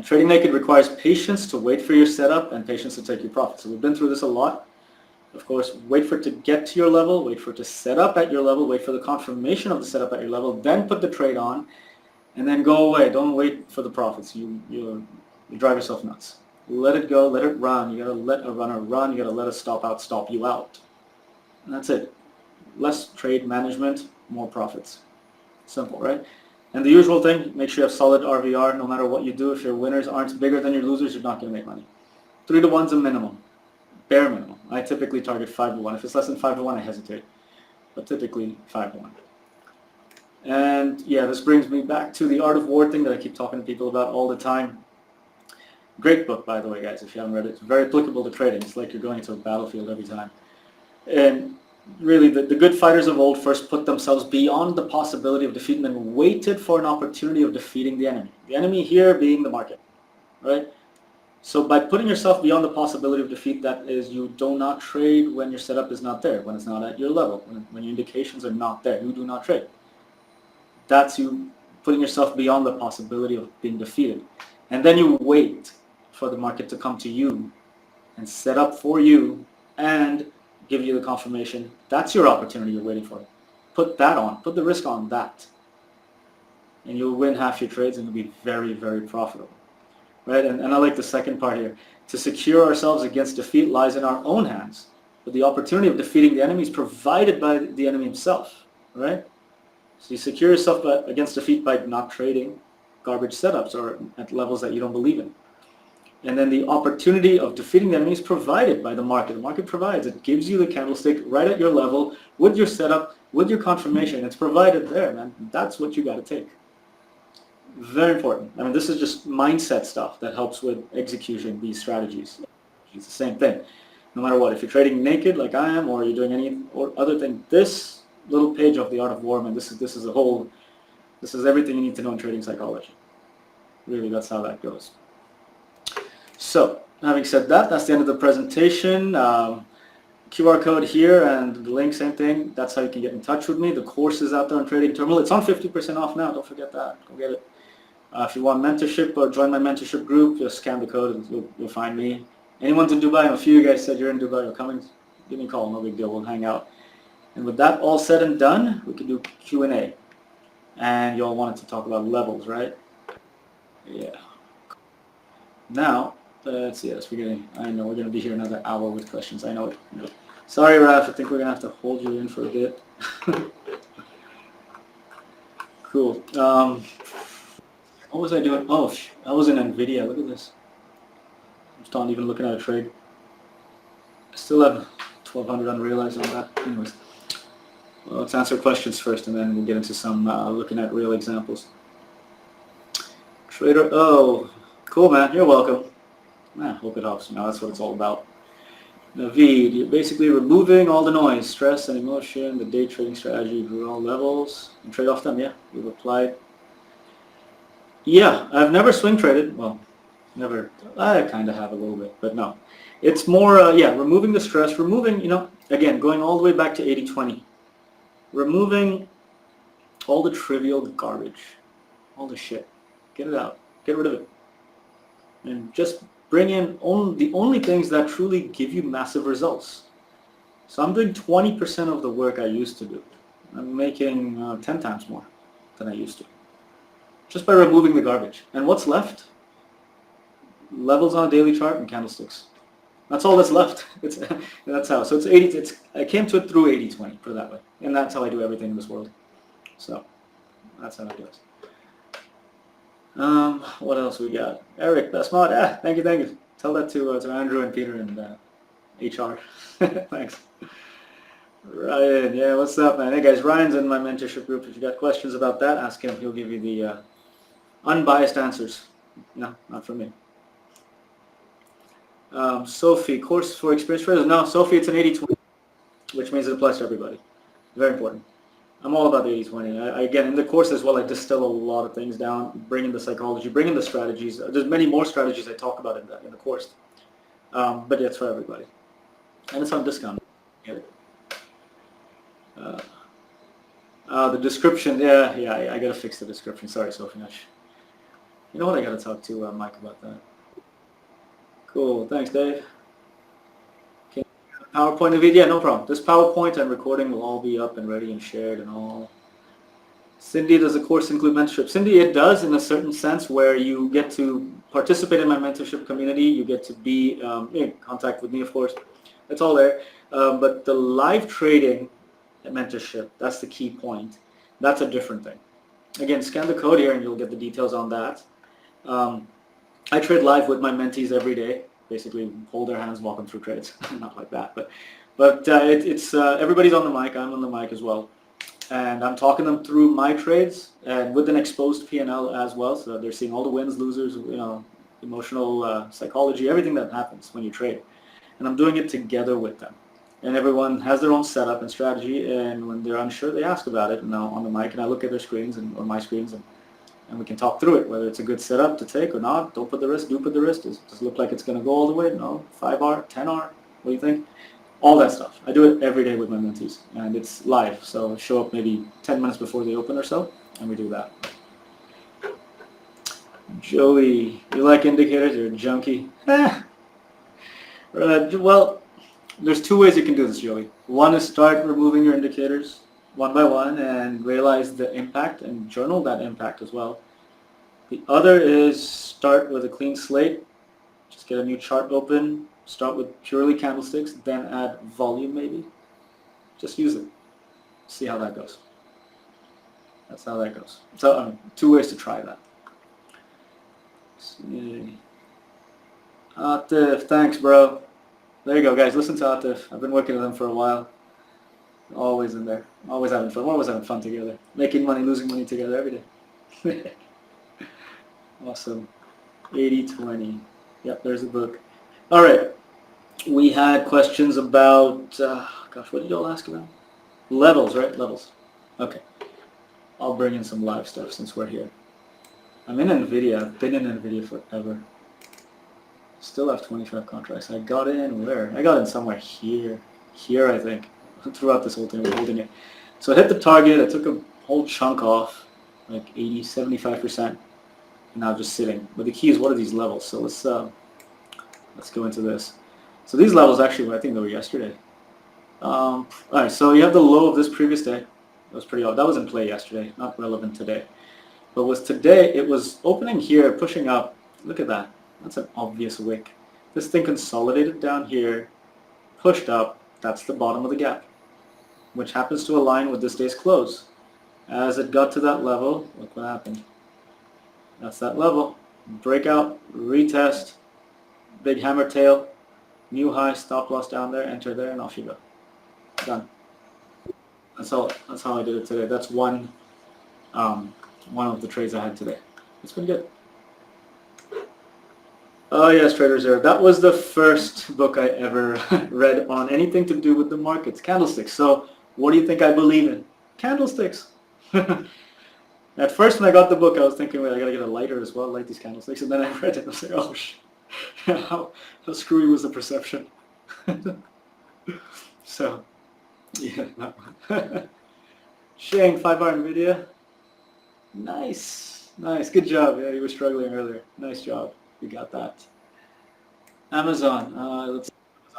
trading naked requires patience to wait for your setup and patience to take your profit. So we've been through this a lot. Of course, wait for it to get to your level, wait for it to set up at your level, wait for the confirmation of the setup at your level, then put the trade on, and then go away. Don't wait for the profits. You drive yourself nuts. Let it go, let it run. You got to let a runner run. You got to let a stop out stop you out. And that's it. Less trade management, more profits. Simple, right? And the usual thing, make sure you have solid RVR no matter what you do. If your winners aren't bigger than your losers, you're not going to make money. 3 to 1's a minimum. Bare minimum. I typically target 5 to 1. If it's less than 5 to 1, I hesitate. But typically 5 to 1. And yeah, this brings me back to the Art of War thing that I keep talking to people about all the time. Great book, by the way, guys, if you haven't read it. It's very applicable to trading. It's like you're going to a battlefield every time. And really, the good fighters of old first put themselves beyond the possibility of defeat and then waited for an opportunity of defeating the enemy. The enemy here being the market, right? So by putting yourself beyond the possibility of defeat, that is, you do not trade when your setup is not there, when it's not at your level, when your indications are not there. You do not trade. That's you putting yourself beyond the possibility of being defeated. And then you wait for the market to come to you and set up for you and give you the confirmation. That's your opportunity you're waiting for. Put that on. Put the risk on that. And you'll win half your trades and you'll be very, very profitable. Right? And I like the second part here. To secure ourselves against defeat lies in our own hands. But the opportunity of defeating the enemy is provided by the enemy himself. Right? So you secure yourself against defeat by not trading garbage setups or at levels that you don't believe in. And then the opportunity of defeating the enemy is provided by the market. The market provides. It gives you the candlestick right at your level with your setup, with your confirmation. It's provided there, man. That's what you got to take. Very important. I mean, this is just mindset stuff that helps with execution, these strategies. It's the same thing. No matter what. If you're trading naked like I am or you're doing any or other thing, this little page of the Art of War, man, this is everything you need to know in trading psychology. Really, that's how that goes. So, having said that, that's the end of the presentation. QR code here and the link, same thing. That's how you can get in touch with me. The course is out there on Trading Terminal. It's on 50% off now. Don't forget that. Go get it. If you want mentorship or join my mentorship group, just scan the code and you'll find me. Anyone's in Dubai, a few of you guys said you're in Dubai, you're coming, give me a call. No big deal. We'll hang out. And with that all said and done, we can do Q&A. And you all wanted to talk about levels, right? Yeah. Now, let's see, I know we're going to be here another hour with questions. I know it. Sorry, Raf, I think we're going to have to hold you in for a bit. Cool. What was I doing? Oh, I was in NVIDIA. Look at this. I'm still not even looking at a trade. I still have 1,200 unrealized on that. Anyways, well, let's answer questions first, and then we'll get into some looking at real examples. Trader, oh, cool, man. You're welcome. Hope it helps. That's what it's all about. Naveed, you're basically removing all the noise, stress and emotion, the day trading strategy for all levels, and trade off them. Yeah, we've applied. Yeah, I've never swing traded. Well, Never. I kind of have a little bit, but no. It's more, removing the stress, removing, again, going all the way back to 80-20. Removing all the trivial garbage, all the shit. Get it out. Get rid of it. And just bring in the only things that truly give you massive results. So I'm doing 20% of the work I used to do. I'm making 10 times more than I used to. Just by removing the garbage. And what's left? Levels on a daily chart and candlesticks. That's all that's left. That's how. So it's 80. I came to it through 80-20, put it that way. And that's how I do everything in this world. So that's how it goes. What else we got? Eric, best mod. Thank you. Tell that to Andrew and Peter and HR. Thanks. Ryan, yeah, what's up, man? Hey guys, Ryan's in my mentorship group. If you got questions about that, ask him. He'll give you the unbiased answers. No, not from me. Sophie, course for experienced traders. No, Sophie, it's an 80-20, which means it applies to everybody. Very important. I'm all about the 80-20. Again, in the course as well, I distill a lot of things down, bring in the psychology, bring in the strategies. There's many more strategies I talk about in the course. But yeah, it's for everybody. And it's on discount. Get it. The description, I gotta fix the description. Sorry, Sophie. You know what? I gotta talk to Mike about that. Cool. Thanks, Dave. Okay. PowerPoint and video, yeah, no problem. This PowerPoint and recording will all be up and ready and shared and all. Cindy, does the course include mentorship? Cindy, it does in a certain sense where you get to participate in my mentorship community. You get to be in contact with me, of course. It's all there. But the live trading mentorship, that's the key point. That's a different thing. Again, scan the code here and you'll get the details on that. I trade live with my mentees every day. Basically, hold their hands, walk them through trades. Not like that, but it's everybody's on the mic. I'm on the mic as well, and I'm talking them through my trades and with an exposed P&L as well. So they're seeing all the wins, losers, emotional psychology, everything that happens when you trade, and I'm doing it together with them. And everyone has their own setup and strategy, and when they're unsure, they ask about it. And now on the mic, and I look at their screens or my screens, and we can talk through it, whether it's a good setup to take or not. Don't put the risk, do put the risk. Does it look like it's going to go all the way? No. 5R, 10R, what do you think? All that stuff. I do it every day with my mentees, and it's live. So I show up maybe 10 minutes before they open or so, and we do that. Joey, you like indicators? You're a junkie. Well, there's two ways you can do this, Joey. One is start removing your indicators one by one and realize the impact and journal that impact as well. The other is start with a clean slate, just get a new chart open, start with purely candlesticks, then add volume maybe. Just use it. See how that goes. That's how that goes. So two ways to try that. Atif, thanks bro. There you go guys, listen to Atif. I've been working with him for a while. Always in there. Always having fun. Always having fun together. Making money, losing money together every day. Awesome. 80-20. Yep, there's a book. All right. We had questions about, gosh, what did y'all ask about? Levels, right? Levels. Okay. I'll bring in some live stuff since we're here. I'm in NVIDIA. I've been in NVIDIA forever. Still have 25 contracts. I got in where? I got in somewhere here. Here, I think. Throughout this whole thing, we're holding it. So I hit the target. I took a whole chunk off, like 80, 75%, and now just sitting. But the key is, what are these levels? So let's go into this. So these levels, actually, I think they were yesterday. All right, so you have the low of this previous day. That was pretty odd. That was in play yesterday, not relevant today. But was today, it was opening here, pushing up. Look at that. That's an obvious wick. This thing consolidated down here, pushed up. That's the bottom of the gap, which happens to align with this day's close. As it got to that level, look what happened. That's that level. Breakout, retest, big hammer tail, new high, stop loss down there, enter there, and off you go. Done. That's how I did it today. That's one of the trades I had today. It's been good. Oh yes, Trader Zero. That was the first book I ever read on anything to do with the markets, candlesticks. So what do you think I believe in? Candlesticks. At first, when I got the book, I was thinking, wait, I gotta get a lighter as well, light these candlesticks. And then I read it, and I was like, oh, how screwy was the perception? So, yeah, that one. Shane, 5-hour NVIDIA. Nice, nice, good job. Yeah, you were struggling earlier. Nice job, you got that. Amazon.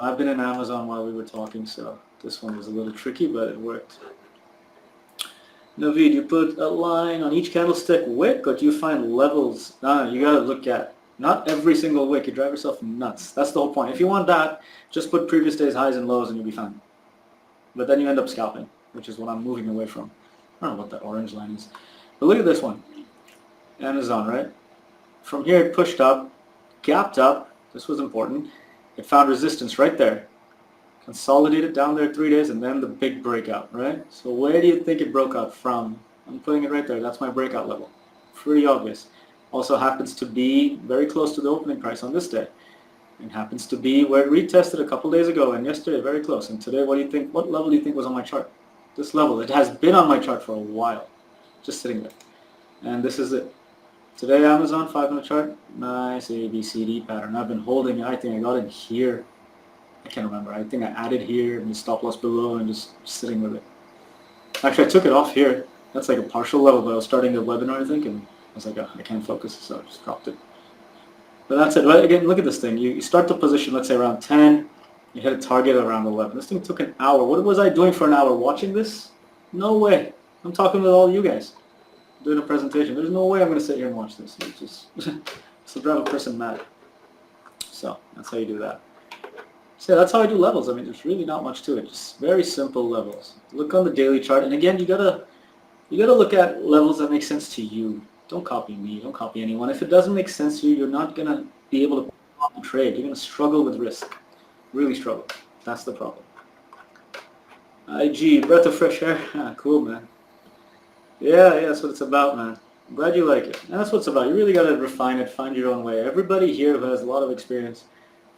I've been in Amazon while we were talking, so this one was a little tricky, but it worked. Naveed, you put a line on each candlestick wick, or do you find levels? No, you gotta look at not every single wick. You drive yourself nuts. That's the whole point. If you want that, just put previous day's highs and lows and you'll be fine. But then you end up scalping, which is what I'm moving away from. I don't know what that orange line is. But look at this one. Amazon, right? From here it pushed up, gapped up. This was important. It found resistance right there. Consolidated down there 3 days, and then the big breakout, right? So where do you think it broke out from? I'm putting it right there. That's my breakout level. Pretty obvious. Also happens to be very close to the opening price on this day. It happens to be where it retested a couple days ago, and yesterday very close. And today, what do you think? What level do you think was on my chart? This level. It has been on my chart for a while, just sitting there. And this is it. Today, Amazon 5-minute chart. Nice ABCD pattern. I've been holding it. I think I got in here. I can't remember. I think I added here and the stop loss below and just sitting with it. Actually, I took it off here. That's like a partial level, but I was starting the webinar, I think, and I was like, oh, I can't focus, so I just dropped it. But that's it. But again, look at this thing. You start the position, let's say around 10. You hit a target around 11. This thing took an hour. What was I doing for an hour? Watching this? No way. I'm talking with all you guys. Doing a presentation. There's no way I'm going to sit here and watch this. It's just to drive a person mad. So that's how you do that. So that's how I do levels. I mean, there's really not much to it. Just very simple levels. Look on the daily chart, and again, you gotta look at levels that make sense to you. Don't copy me. Don't copy anyone. If it doesn't make sense to you, you're not gonna be able to trade. You're gonna struggle with risk. Really struggle. That's the problem. IG, breath of fresh air. Cool, man. Yeah, that's what it's about, man. I'm glad you like it. And that's what it's about. You really gotta refine it. Find your own way. Everybody here who has a lot of experience.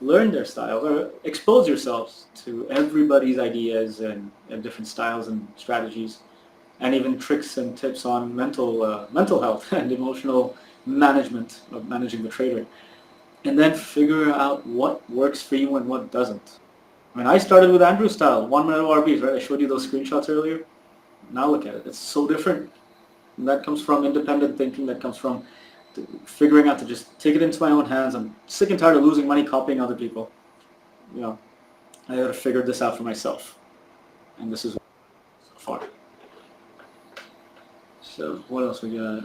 Learn their style, or expose yourselves to everybody's ideas and different styles and strategies, and even tricks and tips on mental health and emotional management of managing the trader, and then figure out what works for you and what doesn't. I mean, I started with Andrew's style, 1 minute ORBs, right? I showed you those screenshots earlier. Now look at it. It's so different. And that comes from independent thinking. That comes from figuring out to just take it into my own hands. I'm sick and tired of losing money copying other people. You know, I gotta figure this out for myself. And this is so far. So what else we got?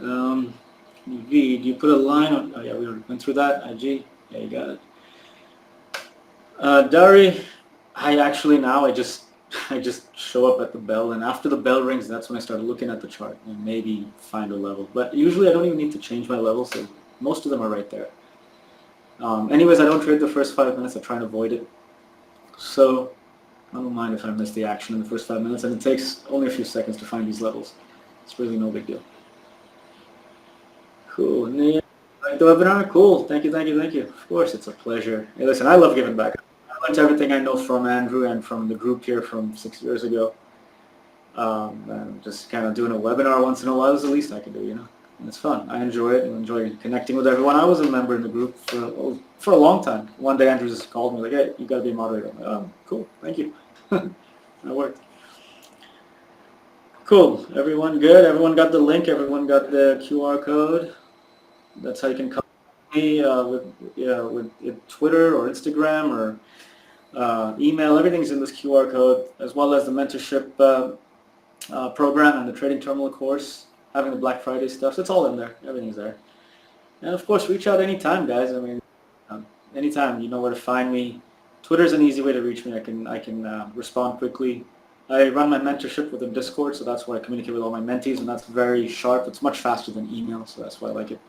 V, do you put a line on? Oh yeah, we went through that. IG, yeah, you got it. Dari, I just show up at the bell, and after the bell rings, that's when I start looking at the chart and maybe find a level. But usually I don't even need to change my levels, so most of them are right there. Anyways, I don't trade the first 5 minutes. I try and avoid it. So I don't mind if I miss the action in the first 5 minutes, and it takes only a few seconds to find these levels. It's really no big deal. Cool. Like the webinar? Cool. Thank you. Of course, it's a pleasure. Hey, listen, I love giving back. I learned everything I know from Andrew and from the group here from 6 years ago. And just kind of doing a webinar once in a while is the least I can do, you know. And it's fun. I enjoy it and enjoy connecting with everyone. I was a member in the group for a long time. One day Andrew just called me like, hey, you got to be a moderator. I'm like, oh, cool. Thank you. That worked. Cool. Everyone good? Everyone got the link? Everyone got the QR code? That's how you can contact me with Twitter or Instagram or email. Everything's in this QR code, as well as the mentorship program and the trading terminal course, having the Black Friday stuff. So it's all in there. Everything's there. And of course, reach out anytime, guys. I mean, anytime. You know where to find me. Twitter's an easy way to reach me. I can respond quickly. I run my mentorship within Discord, so that's where I communicate with all my mentees, and that's very sharp. It's much faster than email, so that's why I like it.